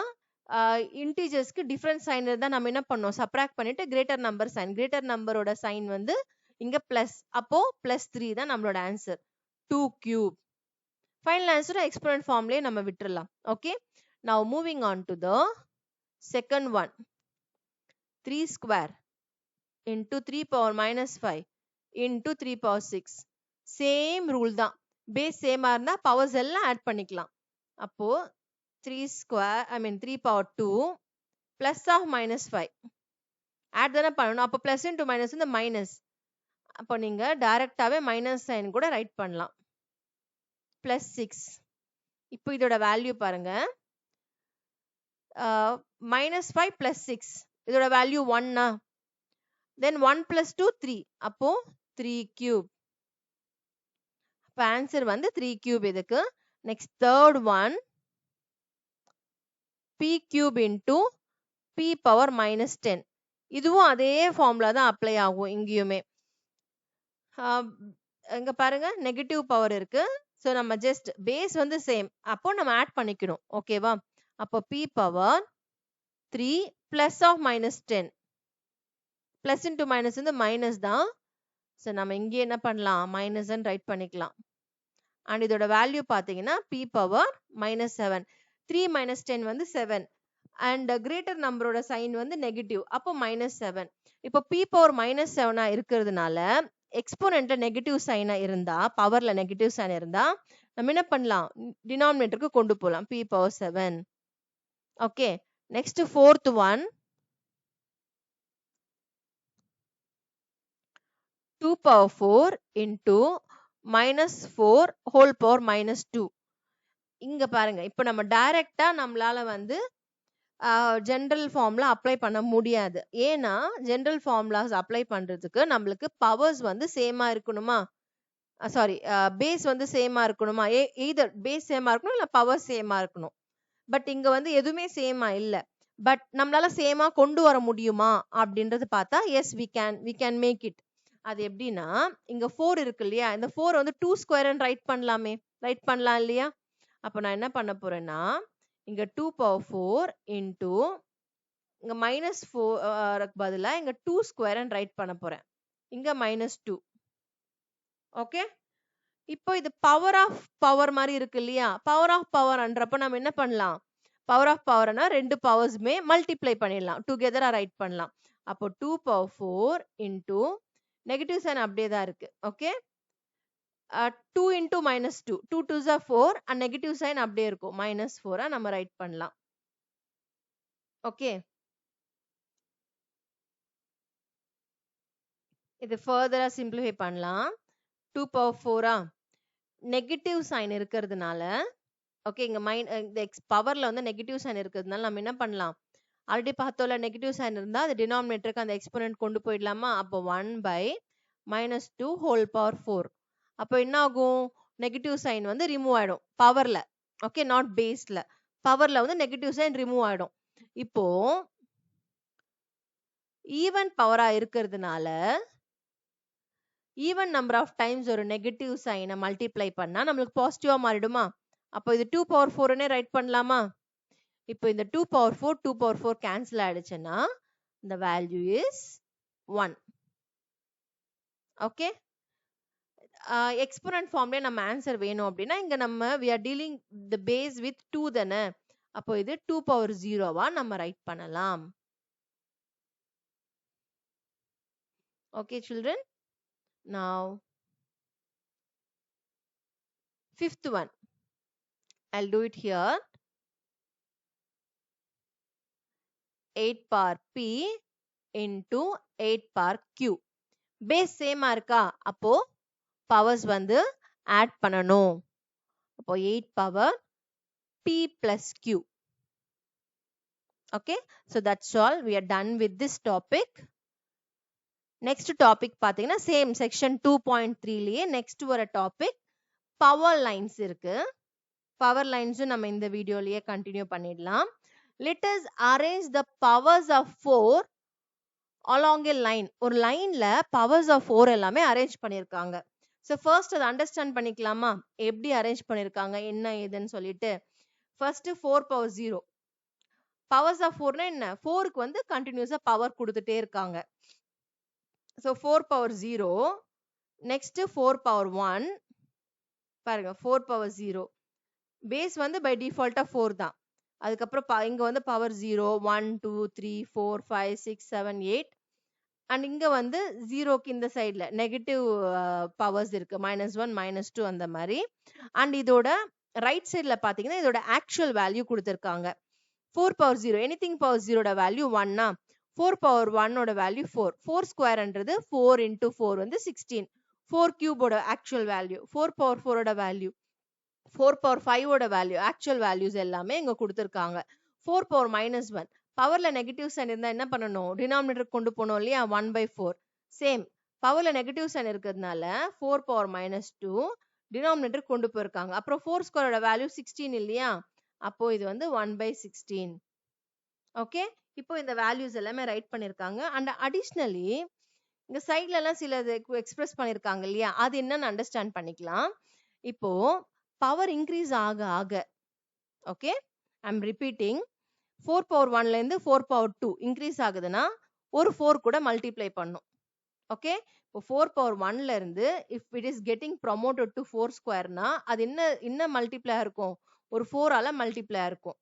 இன்டிஜர்ஸ்க்கு டிஃபரன்ஸ் சைன் இருந்தால் நம்ம என்ன பண்ணோம், சப்ராக்ட் பண்ணிட்டு கிரேட்டர் நம்பர் சைன், கிரேட்டர் நம்பரோட சைன் வந்து இங்க பிளஸ், அப்போ +3 தான் நம்மளோட answer, 2 cube. Final answer exponent ஃபார்ம்லயே நம்ம விட்டுறலாம். Okay, now moving on to the second one. 3 square into 3 power -5 into 3 power 6. Same rule தான், பேஸ் சேமா இருந்தா பவர்ஸ் எல்லாம் ஆட் பண்ணிக்கலாம். அப்போ 3 square, I mean 3 power 2 plus of -5 add தானே பண்ணணும். அப்போ பிளஸ் இன்டு மைனஸ் இந்த மைனஸ், அப்போ நீங்க டைரக்டாவே மைனஸ் சைன் கூட ரைட் பண்ணலாம். +6. இப்போ இதோட வேல்யூ பாருங்க, -5 + 6, இதோட வேல்யூ 1. தென் 1 + 2 3, அப்போ 3 cube. அப்போ ஆன்சர் வந்து 3 cube இதுக்கு. Next third one p cube into p power -10. இதுவும் அதே ஃபார்முலா தான் அப்ளை ஆகும் இங்கேயுமே. இங்க பாருங்க நெகட்டிவ் பவர் இருக்கு, ஸோ நம்ம ஜஸ்ட் பேஸ் வந்து சேம், அப்போ நம்ம ஆட் பண்ணிக்கணும். ஓகேவா, அப்போ p power 3 plus of -10, plus into minus வந்து மைனஸ் தான், ஸோ நம்ம இங்கே என்ன பண்ணலாம், மைனஸ்ன்னு ரைட் பண்ணிக்கலாம். அண்ட் இதோட வேல்யூ பார்த்தீங்கன்னா p பவர் -7. 3 - 10 வந்து 7. அண்ட் கிரேட்டர் நம்பரோட சைன் வந்து நெகட்டிவ், அப்போ -7. இப்போ p பவர் -7 இருக்கிறதுனால எக்ஸ்போனன்ட்ல நெகட்டிவ் சைனா இருந்தா, பவர்ல நெகட்டிவ் சைன் இருந்தா நம்ம என்ன பண்ணலாம், டினாமினேட்டருக்கு கொண்டு போகலாம், p power 7. Okay, next fourth one, 2 power 4 into -4 whole power -2. இங்க பாருங்க, இப்போ நம்ம டைரக்டா நம்மளால வந்து ஜெனரல் ஃபார்முலா அப்ளை பண்ண முடியாது. ஏன்னா ஜெனரல் ஃபார்முலாஸ் அப்ளை பண்றதுக்கு நம்மளுக்கு பவர்ஸ் வந்து சேமா இருக்கணுமா, சாரி பேஸ் வந்து சேமா இருக்கணுமா, எய்தர் பேஸ் சேமா இருக்கணும் இல்ல பவர் சேமா இருக்கணும். பட் இங்க வந்து எதுவுமே சேமா இல்ல. பட் நம்மளால சேமா கொண்டு வர முடியுமா அப்படின்றது பார்த்தா yes we can make it. அது எப்படின்னா, இங்க 4 இருக்கு இல்லையா, இந்த 4 வந்து 2 ஸ்கொயர்னு ரைட் பண்ணலாமே, ரைட் பண்ணலாம் இல்லையா. அப்ப நான் என்ன பண்ண போறேன்னா, இங்க 2 பவர் 4 இன்டூ இங்க -4 பதிலா இங்க 2 ஸ்கொயர்னு ரைட் பண்ண போறேன், இங்க -2. ஓகே, இப்போ இது பவர் ஆஃப் பவர் மாதிரி இருக்கு இல்லையா, பவர் ஆஃப் பவர்ன்றப்ப நம்ம என்ன பண்ணலாம், பவர் ஆஃப் பவர்னா ரெண்டு பவர்ஸ்மே மல்டிப்ளை பண்ணிடலாம், டுகெதரா ரைட் பண்ணலாம். அப்போ 2 பவர் 4 இன்டூ நெகட்டிவ் சைன் அப்படியே தான் இருக்கு. Okay, 2 into -2, 2 2s are 4 and negative sign அப்படியே இருக்கும், -4 நம்ம ரைட் பண்ணலாம். ஓகே, இது ஃபர்தரா சிம்பிளிஃபை பண்ணலாம். 2 பவர் 4 நெகட்டிவ் சைன் இருக்கிறதுனால, ஓகே, இங்க இந்த பவர்ல வந்து நெகட்டிவ் சைன் இருக்கிறதுனால நம்ம என்ன பண்ணலாம், ஆல்ரெடி பார்த்தோம்ல, நெகட்டிவ் சைன் இருந்தா அது டினாமினேட்டருக்கு அந்த எக்ஸ்போனன்ட் கொண்டு போயிடலாமா. அப்போ 1/-2 ஹோல் பவர் 4. அப்போ என்ன ஆகும், நெகட்டிவ் சைன் வந்து ரிமூவ் ஆயிடும் பவர்ல. ஓகே, நாட் பேஸ்ல, பவர்ல வந்து நெகட்டிவ் சைன் ரிமூவ் ஆயிடும். இப்போ ஈவன் பவரா இருக்கிறதுனால ஈவன் நம்பர் ஆஃப் டைம்ஸ் ஒரு நெகட்டிவ் சைனை மல்டிப்ளை பண்ணா நம்மளுக்கு பாசிட்டிவா மாறிடுமா. அப்போ இது 2 பவர் 4னே ரைட் பண்ணலாமா. இப்போ இந்த 2 பவர் 4 2 பவர் 4 கேன்சல் ஆயிடுச்சுன்னா the value is 1. Okay, exponent ஃபார்ம்லயே நம்ம ஆன்சர் வேணும் அப்படின்னா இங்க நம்ம we are dealing the base with 2 தானே, அப்போ இது 2 பவர் 0வா நம்ம ரைட் பண்ணலாம். Okay children, now fifth one, I'll do it here. 8 power p into 8 power q. Base சேமா இருக்கா, அப்போ பவர்ஸ் வந்து ஆட் பண்ணணும். அப்போ 8 power p plus q. Okay, so that's all, we are done with this topic. Next topic பாத்தீங்கன்னா சேம் செக்ஷன் 2.3லயே நெக்ஸ்ட் வர டாபிக் பவர் லைன்ஸ் இருக்கு. பவர் லைன்ஸும் நம்ம இந்த வீடியோலயே கண்டினியூ பண்ணிடலாம். Let us arrange the powers of 4 along a line. ஒரு லைன்ல powers of 4 எல்லாமே அரேஞ்ச் பண்ணிருக்காங்க. ஸோ ஃபர்ஸ்ட் அதை அண்டர்ஸ்டாண்ட் பண்ணிக்கலாமா, எப்படி அரேஞ்ச் பண்ணிருக்காங்க என்ன ஏதுன்னு சொல்லிட்டு. ஃபர்ஸ்ட் 4 பவர் 0, பவர்ஸ் ஆஃப் 4னா என்ன, 4க்கு வந்து கண்டினியூஸா பவர் கொடுத்துட்டே இருக்காங்க. ஸோ 4 பவர் 0, நெக்ஸ்ட் 4 பவர் 1, பாருங்க 4 பவர் 0, பேஸ் வந்து பை டிஃபால்ட்டா 4 தான். அதுக்கப்புறம் இங்க வந்து பவர் 0 1 2 3 4 5 6 7 8 அண்ட் இங்க வந்து 0க்கு இந்த சைட்ல நெகட்டிவ் பவர்ஸ் இருக்கு, -1 -2 அந்த மாதிரி. அண்ட் இதோட ரைட் சைட்ல பாத்தீங்கன்னா இதோட ஆக்சுவல் வேல்யூ கொடுத்திருக்காங்க. 4 பவர் 0, எனிதிங் பவர் 0 ஓட வேல்யூ 1னா 4 பவர் 1 ஓட வேல்யூ 4. 4 ஸ்கொயர்ன்றது 4 into 4 வந்து 16. 4 கியூப் ஓட ஆக்சுவல் வேல்யூ, 4 பவர் 4 ஓட வேல்யூ, 4 பவர் 5 ஓட வேல்யூ, ஆக்சுவல் வேல்யூஸ் எல்லாமே இங்க கொடுத்திருக்காங்க. 4 பவர் -1, பவர்ல நெகட்டிவ் சைன் இருந்தா என்ன பண்ணணும், டினாமினேட்டர் கொண்டு போனோம் இல்லையா, 1/4. சேம் பவர்ல நெகட்டிவ் சைன் இருக்கிறதுனால 4 பவர் -2 டினாமினேட்டர் கொண்டு போயிருக்காங்க. அப்புறம் 4 ஸ்கொயரோட வேல்யூ 16 இல்லையா, அப்போ இது வந்து 1/16. ஓகே, இப்போ இந்த வேல்யூஸ் எல்லாமே ரைட் பண்ணிருக்காங்க. அண்ட் அடிஷ்னலி இங்க சைட்ல எல்லாம் சில எக்ஸ்பிரஸ் பண்ணிருக்காங்க இல்லையா, அது என்னன்னு அண்டர்ஸ்டாண்ட் பண்ணிக்கலாம். இப்போ பவர் இன்க்ரீஸ் ஆக ஆக, okay I am repeating, 4 power 1ல இருந்து 4 பவர் 2 இன்க்ரீஸ் ஆகுதுன்னா ஒரு 4 கூட மல்டிப்ளை பண்ணும். ஓகே, இப்போ 4 பவர் 1ல இருந்து if it is getting promoted to 4 ஸ்கொயர்னா அது என்ன மல்டிப்ளை இருக்கும், ஒரு 4 ஆல மல்டிப்ளை இருக்கும்.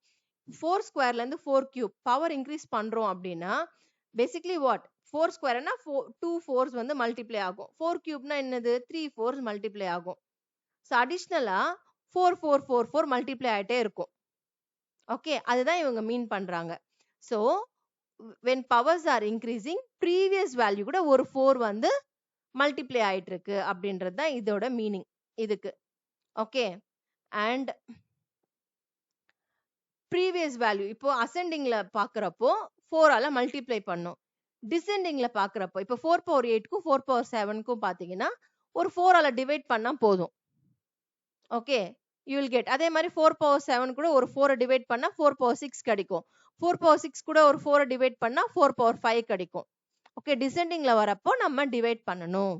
4 ஸ்கொயர்ல இருந்து 4 கியூப் பவர் இன்க்ரீஸ் பண்றோம் அப்படின்னா பேசிக்லி வாட் 4 ஸ்கொயர்னா 2 4s வந்து மல்டிப்ளை ஆகும். 4 கியூப்னா என்னது 3 4s மல்டிப்ளை ஆகும். ஸோ அடிஷ்னலா 4 4 4 4 மல்டிப்ளை ஆயிட்டே இருக்கும். ஓகே, அதுதான் இவங்க மீன் பண்றாங்க. So when powers are increasing previous value கூட ஒரு 4 வந்து மல்டிப்ளை ஆயிட்டு இருக்கு அப்படின்றது தான் இதோட மீனிங் இதுக்கு. ஓகே, அண்ட் ப்ரீவியஸ் வேல்யூ இப்போ அசெண்டிங்ல பாக்குறப்போ 4 ஆல மல்டிப்ளை பண்ணும். டிசெண்டிங்ல பாக்குறப்போ இப்போ 4 பவர் 8க்கும் 4 பவர் 7க்கும் பாத்தீங்கன்னா ஒரு 4 ஆல டிவைட் பண்ணா போதும். Okay, you will get. அதே மாதிரி 4 பவர் 7 கூட ஒரு 4 டிவைட் பண்ணா 4 பவர் 6 கிடைக்கும். 4 பவர் 6 கூட ஒரு 4 டிவைட் பண்ணா 4 பவர் 5 கிடைக்கும். ஓகே, டிசெண்டிங்ல வரப்போ நம்ம டிவைட் பண்ணணும்.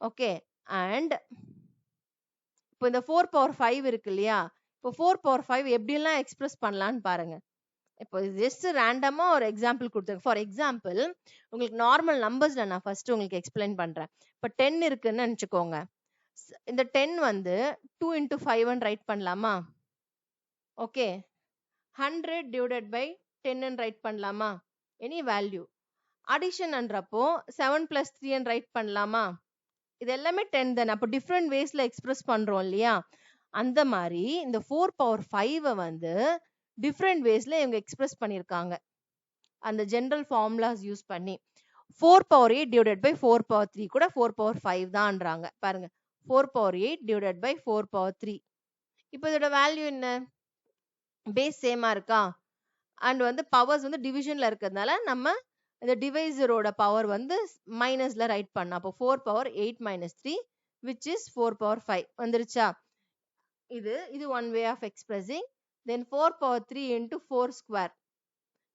ஓகே, அண்ட் இப்போ இந்த 4 பவர் 5 இருக்கு இல்லையா, இப்போ 4 பவர் 5 எப்படிலாம் எக்ஸ்பிரஸ் பண்ணலாம்னு பாருங்க. இப்போ ஜஸ்ட் ரேண்டமா ஒரு எக்ஸாம்பிள் கொடுத்துருக்கேன். ஃபார் எக்ஸாம்பிள் உங்களுக்கு நார்மல் நம்பர்ஸ்ல நான் ஃபர்ஸ்ட் உங்களுக்கு எக்ஸ்பிளைன் பண்றேன். இப்போ 10 இருக்குன்னு நினைச்சுக்கோங்க. இந்த 10 வந்து 2 into 5 ரைட் பண்ணலாமா? ஓகே, 100 divided by 10 ரைட் பண்ணலாமா? Any value. அடிஷன் பண்றப்போ 7 plus 3 ரைட் பண்ணலாமா? இது எல்லாமே 10 தானே. அப்போ டிஃப்ரெண்ட் வேஸ்ல எக்ஸ்பிரஸ் பண்றோம் இல்லையா, அந்த மாதிரி இந்த 4 பவர் 5 வந்து டிஃப்ரெண்ட் வேஸ்ல இவங்க எக்ஸ்பிரஸ் பண்ணிருக்காங்க அந்த ஜெனரல் ஃபார்முலாஸ் யூஸ் பண்ணி. 4 பவர் 8 டிவைடட் பை 4 பவர் 3 கூட 4 பவர் 5 தான்ன்றாங்க. பாருங்க, 4 பவர் 8 டிவைடட் பை 4 பவர் 3. இப்போ இதோட வேல்யூ என்ன, பேஸ் சேமா இருக்கா, அண்ட் வந்து பவர்ஸ் வந்து டிவிஷன்ல இருக்கிறதுனால நம்ம இந்த டிவைசரோட பவர் வந்து மைனஸ்ல ரைட் பண்ண. அப்போ 4 power 8 minus 3 which is 4 power 5 வந்துருச்சா. இது one way of expressing. Then 4 power 3 into 4 square.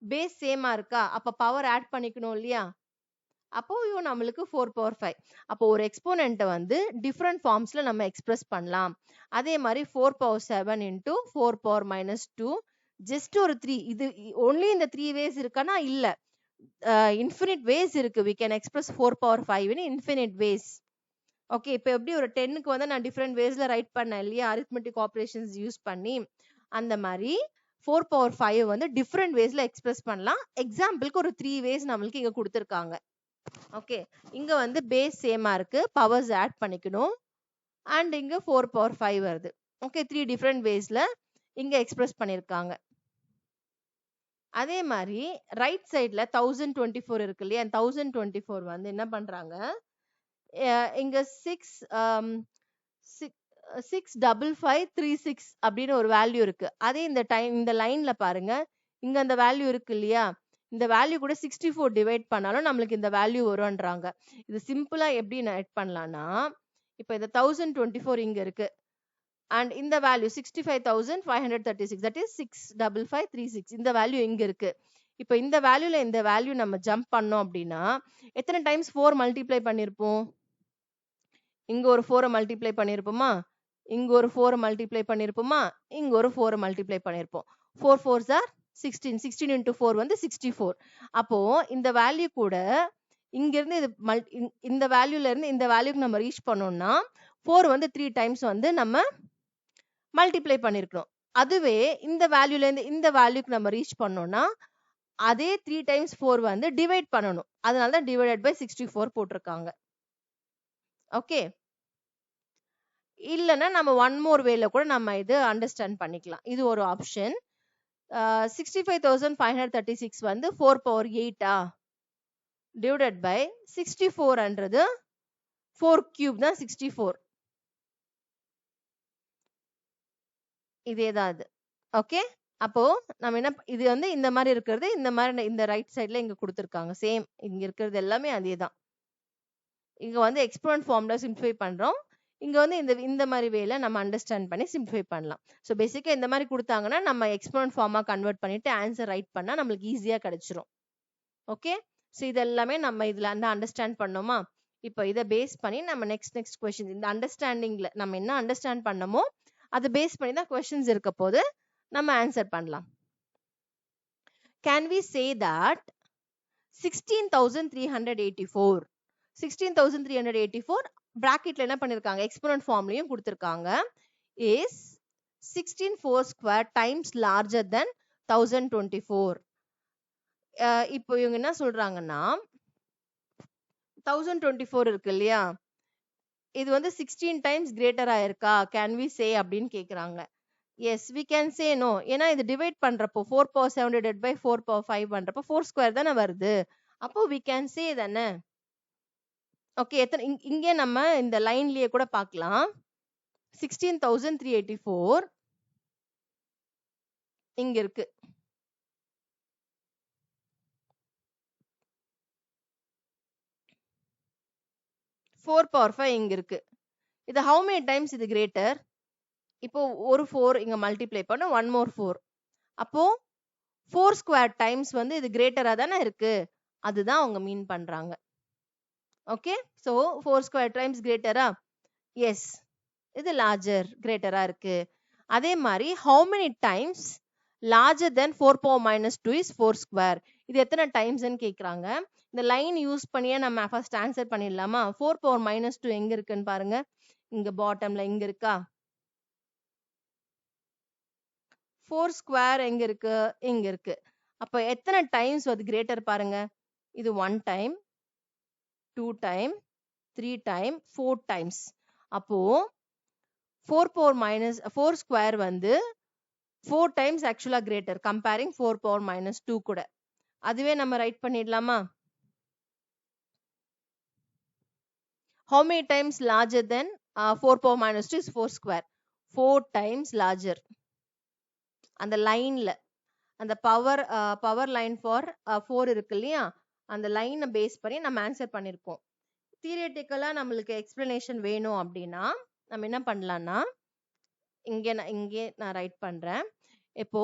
Base சேமா இருக்கா, அப்ப பவர் ஆட் பண்ணிக்கணும் இல்லையா, அப்போ நம்மளுக்கு 4 பவர் 5. அப்போ ஒரு எக்ஸ்போனன்ட் வந்து டிஃப்ரெண்ட் ஃபார்ம்ஸ்ல நம்ம எக்ஸ்பிரஸ் பண்ணலாம். அதே மாதிரி 4 பவர் 7 into 4 பவர் -2 ஜஸ்ட் ஒரு 3. இது ஒன்லி இந்த 3 வேஸ் இருக்கானா இல்ல, இன்ஃபினிட் வேஸ் இருக்கு. we can express 4 power 5 in infinite ways. Okay, இப்போ எப்படி ஒரு 10க்கு வந்து நான் டிஃப்ரெண்ட் வேஸ்ல ரைட் பண்ணேன் இல்லையா அரித்மெட்டிக் ஆபரேஷன்ஸ் யூஸ் பண்ணி, அந்த மாதிரி 4 பவர் 5 வந்து டிஃப்ரெண்ட் வேஸ்ல எக்ஸ்பிரஸ் பண்ணலாம். எக்ஸாம்பிளுக்கு ஒரு 3 வேஸ் நம்மளுக்கு இங்க கொடுத்துருக்காங்க. ஓகே, இங்க வந்து பேஸ் சேமா இருக்கு, பவர்ஸ் ஆட் பண்ணிக்கணும், அண்ட் இங்க 4 பவர் 5 வருது. ஓகே, 3 டிஃப்ரெண்ட் வேஸ்ல இங்க எக்ஸ்பிரஸ் பண்ணிருக்காங்க. அதே மாதிரி ரைட் சைட்ல 1024 இருக்கு இல்லையா, 1024 வந்து என்ன பண்றாங்க, இங்க 65536 அப்படின்னு ஒரு வேல்யூ இருக்கு. அதே இந்த லைன்ல பாருங்க, இங்க அந்த வேல்யூ இருக்கு இல்லையா, இந்த வேல்யூ கூட 64 டிவைட் பண்ணாலும் நம்மளுக்கு இந்த வேல்யூ வரும்ன்றாங்க. இது சிம்பிளா எப்படி நெட் பண்ணலாம்னா, இப்போ இந்த 1024 இங்க இருக்கு, அண்ட் இந்த வேல்யூ 65,536 that is 65536 இந்த வேல்யூ இங்க இருக்கு. இப்போ இந்த வேல்யூல இந்த வேல்யூ நம்ம ஜம்ப் பண்ணோம் அப்படின்னா எத்தனை டைம்ஸ் 4 மல்டிப்ளை பண்ணிருப்போம், இங்க ஒரு 4 மல்டிப்ளை பண்ணிருப்போமா, இங்க ஒரு 4 மல்டிப்ளை பண்ணிருப்போமா, இங்க ஒரு 4 மல்டிப்ளை பண்ணிருப்போம். 4 4s are 16. 16 into 4 வந்து 64. அப்போ இந்த வேல்யூ கூட இங்க இருந்து இந்த வேல்யூல இருந்து இந்த வேல்யூக்கு நம்ம ரீச் பண்ணோம்னா 4 வந்து 3 டைம்ஸ் வந்து நம்ம மல்டிப்ளை பண்ணிருக்கணும். அதுவே இந்த வேல்யூல இருந்து இந்த வேல்யூக்கு நம்ம ரீச் பண்ணோம்னா அதே 3 டைம்ஸ் 4 வந்து டிவைட் பண்ணணும். அதனால தான் டிவைடட் பை 64 போட்டிருக்காங்க. ஓகே, இல்லைன்னா நம்ம ஒன் மோர் வேல கூட நம்ம இது அண்டர்ஸ்டாண்ட் பண்ணிக்கலாம். இது ஒரு ஆப்ஷன். 65,536 வந்து 4 பவர் 8 டிவைடட் பை 64ன்றது 4 கியூப் தான் 64. இதேதான் இது. ஓகே, அப்போ நம்ம என்ன, இது வந்து இந்த மாதிரி இருக்கிறது இந்த மாதிரி இந்த ரைட் சைட்ல இங்க கொடுத்துருக்காங்க. சேம் இங்க இருக்கிறது எல்லாமே அதே தான். இங்க வந்து எக்ஸ்போனன்ட் ஃபார்ம்ல சிம்பிளிஃபை பண்றோம், இங்க வந்து இந்த மாதிரி வேல நம்ம அண்டர்ஸ்டாண்ட் பண்ணி சிம்பிளிஃபை பண்ணலாம். ஸோ பேசிக்கா இந்த மாதிரி கொடுத்தாங்கன்னா நம்ம எக்ஸ்போனன்ட் ஃபார்மா கன்வெர்ட் பண்ணிட்டு ஆன்சர் ரைட் பண்ணா நம்மளுக்கு ஈஸியா கிடைச்சிரும். ஓகே, ஸோ இது எல்லாமே நம்ம இதுல அண்டர்ஸ்டாண்ட் பண்ணோமா. இப்போ இதை பேஸ் பண்ணி நம்ம நெக்ஸ்ட் கொஸ்டின், இந்த அண்டர்ஸ்டாண்டிங்ல நம்ம என்ன அண்டர்ஸ்டாண்ட் பண்ணமோ அதை பேஸ் பண்ணி தான் கொஸ்டின்ஸ் இருக்க போது நம்ம ஆன்சர் பண்ணலாம். Can we say that 16,384 16,384 bracketல என்ன பண்ணிருக்காங்க exponent formலயும் கொடுத்திருக்காங்க is 16 square times larger than 1024. இப்போ இவங்க என்ன சொல்றாங்கன்னா 1024 இருக்கு இல்லையா, இது வந்து 16 times greater ஆயிருக்கா, can we say அப்படின்னு கேக்குறாங்க. Yes, we can say no. ஏன்னா இது டிவைட் பண்றப்போ 4 power 7 divided by 4 power 5 பண்றப்போ 4 square தானே வருது. அப்போ we can say தானே. ஓகே, இங்கே நம்ம இந்த லைன்லயே கூட பார்க்கலாம். 16,384 இங்க இருக்கு. ஃபோர் பவர் 5 இங்க இருக்கு. இது how many times இது greater? இப்போ ஒரு 4 இங்க மல்டிப்ளை பண்ண 1 more 4. அப்போ 4 square times வந்து இது கிரேட்டரா தானே இருக்கு, அதுதான் அவங்க மீன் பண்றாங்க. Okay, so 4 square times greaterா? Yes, இது larger greaterா இருக்கு. அதே மாதிரி how many times larger than 4 power minus 2 is 4 square. இது எத்தனை டைம்ஸ்ன்னு கேக்குறாங்க. இந்த லைன் யூஸ் பண்ணியே நம்ம ஃபர்ஸ்ட் ஆன்சர் பண்ணிடலாமா? 4 power minus 2 எங்க இருக்குன்னு பாருங்க. இங்க பாட்டம்ல இங்க இருக்கா? 4 square எங்க இருக்கு? இங்க இருக்கு. அப்ப எத்தனை டைம்ஸ் அது கிரேட்டர் பாருங்க. இது 1 டைம், 2 டைம், 3 டைம், 4 டைம்ஸ். அப்போ 4 power minus 4 square வந்து 4 times actually greater comparing 4 power minus 2 கூட. அதுவே நம்ம ரைட் பண்ணிடலாமா? How many times larger than 4 power minus 2 is 4 square? 4 times larger. அந்த லைன்ல அந்த பவர் லைன் ஃபார் 4 இருக்கு இல்லையா, அந்த லைனை பேஸ் பண்ணி நம்ம ஆன்சர் பண்ணிருக்கோம். தியரிட்டிக்கலா நம்மளுக்கு எக்ஸ்பிளனேஷன் வேணும் அப்படின்னா நம்ம என்ன பண்ணலாம்னா இங்கே நான் ரைட் பண்றேன். இப்போ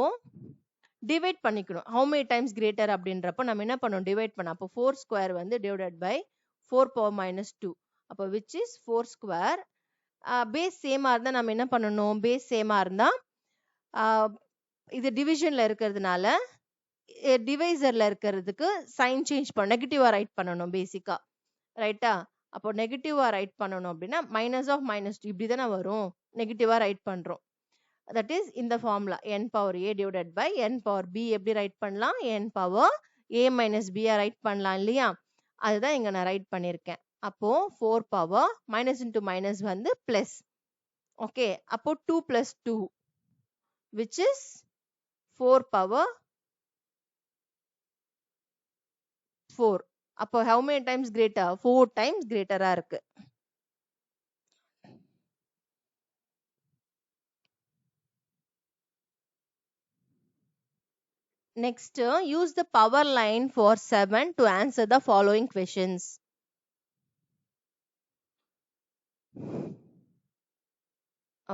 டிவைட் பண்ணிக்கணும். how many times greater அப்படின்றப்போ நம்ம என்ன பண்ணணும், டிவைட் பண்ண. அப்போ 4 square வந்து divided by 4 power minus 2. அப்போ which is 4 square. பேஸ் சேமா இருந்தா நம்ம என்ன பண்ணணும், பேஸ் சேமா இருந்தா இது டிவிஷன்ல இருக்கிறதுனால டிவைசர்ல இருக்கிறதுக்கு சைன் சேஞ்ச் பண்ண நெகட்டிவா ரைட் பண்ணணும் பேசிக்கா, ரைட்டா? அப்போ நெகட்டிவா ரைட் பண்ணணும் அப்படின்னா மைனஸ் ஆஃப் மைனஸ் 2 இப்படி தானே வரும், நெகட்டிவா ரைட் பண்றோம். that is இந்த formula n power a divided by n power b. எப்படி ரைட் பண்ணலாம், n power a minus b right பண்ணலாம் இல்லையா, அதுதான் இங்க நான் ரைட் பண்ணிருக்கேன். அப்போ 4 power minus into minus வந்து plus. ஓகே, அப்போ 2 plus 2 which is 4 power 4. அப்போ how many times greater? 4 times greater-ஆ இருக்கு. Next, use the power line for 7 to answer the following questions.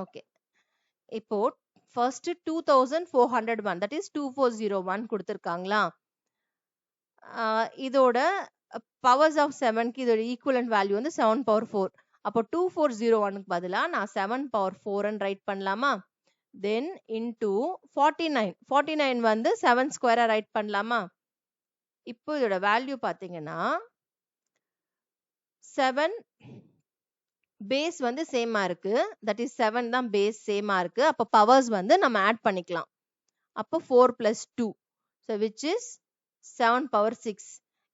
Okay. இப்போ first 2401 that is 2401 கொடுத்திருக்காங்களா, இதோட powers of 7க்கு இதோட ஈக்குவலன்ட் வேல்யூ வந்து 7 power 4. அப்போ 2401க்கு பதிலா நான் 7 power 4 ன்னு ரைட் பண்ணலாமா? then into 49 வந்து 7 ஸ்கொயரா ரைட் பண்ணலாமா? இப்போ இதோட வேல்யூ பாத்தீங்கன்னா 7 பேஸ் வந்து சேமா இருக்கு, தட் இஸ் 7 தான் பேஸ் சேமா இருக்கு. அப்போ பவர்ஸ் வந்து நம்ம ஆட் பண்ணிக்கலாம். அப்போ 4 plus 2, so which is 7 power 6.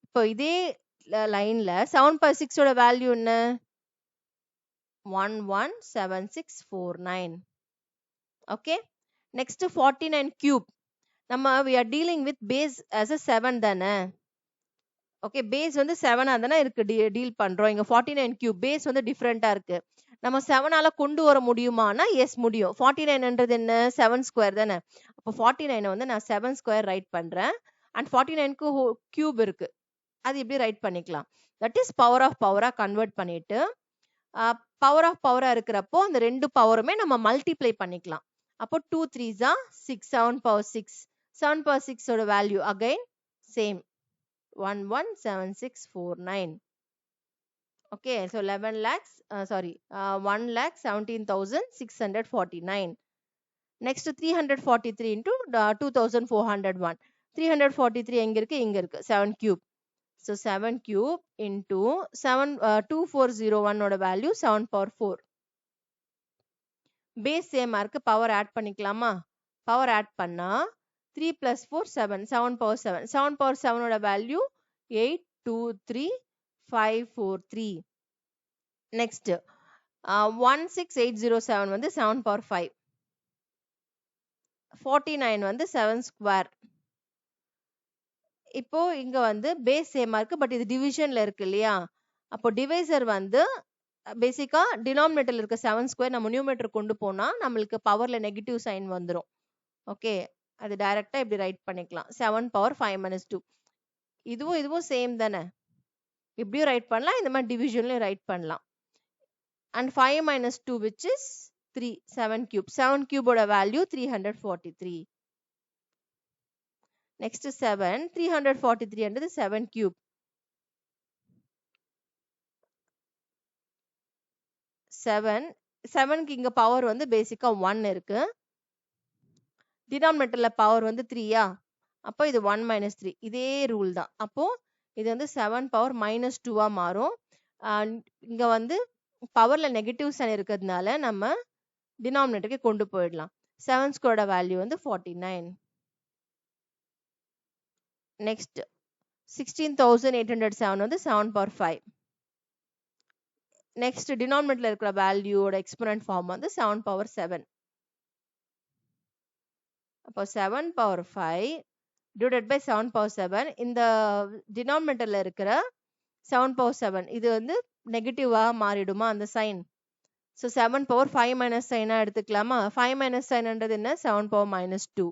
இப்போ இதே லைன்ல 7 power 6 ஓட வேல்யூ என்ன, 117649. Okay, next 49 cube. நம்ம we are dealing with base as a 7 தானே. ஓகே, பேஸ் வந்து 7ஆ தானே இருக்கு டீல் பண்றோம். இங்க 49 கியூப் பேஸ் வந்து டிஃபரெண்டா இருக்கு. நம்ம 7ஆல கொண்டு வர முடியுமானா எஸ் முடியும். 49ன்றது என்ன, 7 ஸ்கொயர் தானே. அப்போ 49 வந்து நான் 7 ஸ்கொயர் ரைட் பண்றேன். அண்ட் 49க்கு கியூப் இருக்கு, அது இப்படி ரைட் பண்ணிக்கலாம். தட் இஸ் பவர் ஆஃப் பவரா கன்வெர்ட் பண்ணிட்டு பவர் ஆஃப் பவரா இருக்கிறப்போ அந்த ரெண்டு பவருமே நம்ம மல்டிப்ளை பண்ணிக்கலாம். அப்போ 2 3s are 6, 7 power 6. 7 power 6 ஓட value again same 117649. okay, so 1,17,649. next 343 into 2401. 343 எங்க இருக்கு, இங்க இருக்கு. 7 cube So 7 cube into 2401 ஓட வேல்யூ 7 power 4. பேஸ் சேமா இருக்கு, பவர் ஆட் பண்ணிக்கலாமா? பவர் ஆட் பண்ணா 3 plus 4 7, 7 power 7. 7 power 7 ஓட வேல்யூ 823543. நெக்ஸ்ட் 16807 வந்து 7 power 5. 49 வந்து 7 ஸ்கொயர். இப்போ இங்க வந்து பேஸ் சேமா இருக்கு, பட் இது டிவிஷன்ல இருக்கு இல்லையா? அப்போ டிவைசர் வந்து பேசிக்கா டினாமினேட்டர்ல இருக்க 7 ஸ்கொயர் நம்ம நியூமரேட்டர் கொண்டு போனா நம்மளுக்கு பவர்ல நெகட்டிவ் சைன் வந்துரும். ஓகே, அது டைரக்டா இப்படி ரைட் பண்ணிக்கலாம். 7 power 5 minus 2. இதுவும் சேம் தானே, இப்படியும் ரைட் பண்ணலாம், இந்த மாதிரி டிவிஷன்லயும் ரைட் பண்ணலாம். And 5 minus 2 which is 3, 7 cube. 7 cube ஓட வேல்யூ 343. நெக்ஸ்ட் 7, 343 என்றது 7 cube. 7க்கு இங்க பவர் வந்து பேசிக்கா 1 இருக்கு. டினாமினேட்டர்ல பவர் வந்து 3யா, அப்போ இது 1 minus 3. இதே ரூல் தான். அப்போ இது வந்து 7 power minus 2 மாறும். இங்க வந்து பவர்ல நெகட்டிவ் சைன் இருக்கிறதுனால நம்ம டினாமினேட்டருக்கு கொண்டு போயிடலாம். 7 ஸ்கொயரோட வேல்யூ வந்து 49. நெக்ஸ்ட் 16807 வந்து 7 power 5. நெக்ஸ்ட் டினாமினேட்டர்ல இருக்கிற வேல்யூவோட எக்ஸ்போனன்ட் ஃபார்ம் வந்து 7 power 7. அப்போ 7 power 5 divided by 7 power 7. இந்த டினாமினேட்டர்ல இருக்கிற 7 power 7 இது வந்து நெகட்டிவா மாறிடுமா அந்த சைன்? ஸோ 7 power 5 minus சைனா எடுத்துக்கலாமா? 5 minus சைன்ன்றது என்ன? 7 power minus 2.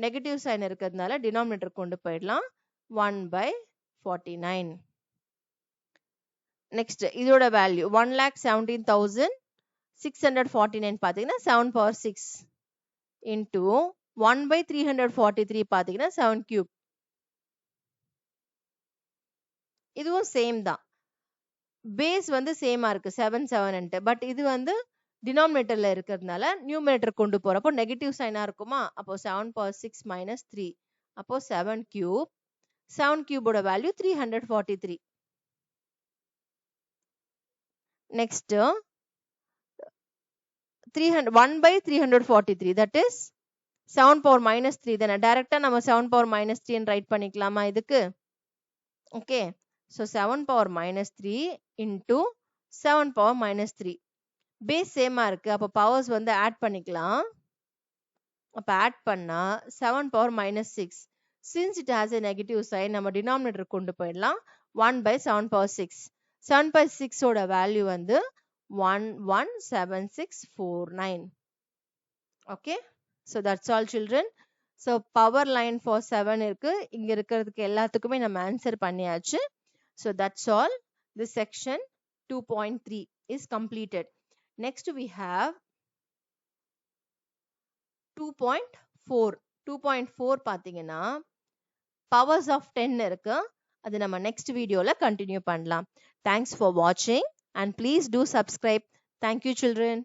நெகட்டிவ் சைன் இருக்கிறதுனால டினாமினேட்டர் கொண்டு போயிடலாம். 1/49. நெக்ஸ்ட் இதோட வேல்யூ 1,17,649 பாத்தீங்கன்னா 7 power 6 into 1/343 பாத்தீங்கன்னா 7 cube. இதுவும் சேம் தான். பேஸ் வந்து சேமா இருக்கு 7 7, பட் இது வந்து டினாமினேட்டர்ல இருக்கிறதுனால நியூமரேட்டர் கொண்டு போறப்போ நெகட்டிவ் சைனா இருக்குமா? அப்போ 7 power 6 minus 3. அப்போ 7 cube. 7 cube ஓட value 343. Next 1/343, that is 7 power minus 3 தானே. டைரக்டா நம்ம 7 power minus 3 ரைட் பண்ணிக்கலாமா இதுக்கு? Okay, so 7 power minus 3 into 7 power minus 3. Base சேமா இருக்கு, அப்போ பவர்ஸ் வந்து ஆட் பண்ணிக்கலாம். அப்ப ஆட் பண்ணா 7 power minus 6. Since it has a negative sign, நம்ம டினாமினேட்டர் கொண்டு போயிடலாம். 1/7 power 6. 7/6 ஓட வேல்யூ வந்து 117649. Okay, so that's all children. So power line for 7 இருக்கு. இங்க இருக்கிறதுக்கு எல்லாத்துக்குமே நம்ம ஆன்சர் பண்ணியாச்சு. So that's all. This section 2.3 is completed. Next we have 2.4. 2.4 பாத்தீங்கன்னா powers of 10 இருக்கு. அது நம்ம next வீடியோல கண்டினியூ பண்ணலாம். Thanks for watching and please do subscribe. Thank you children.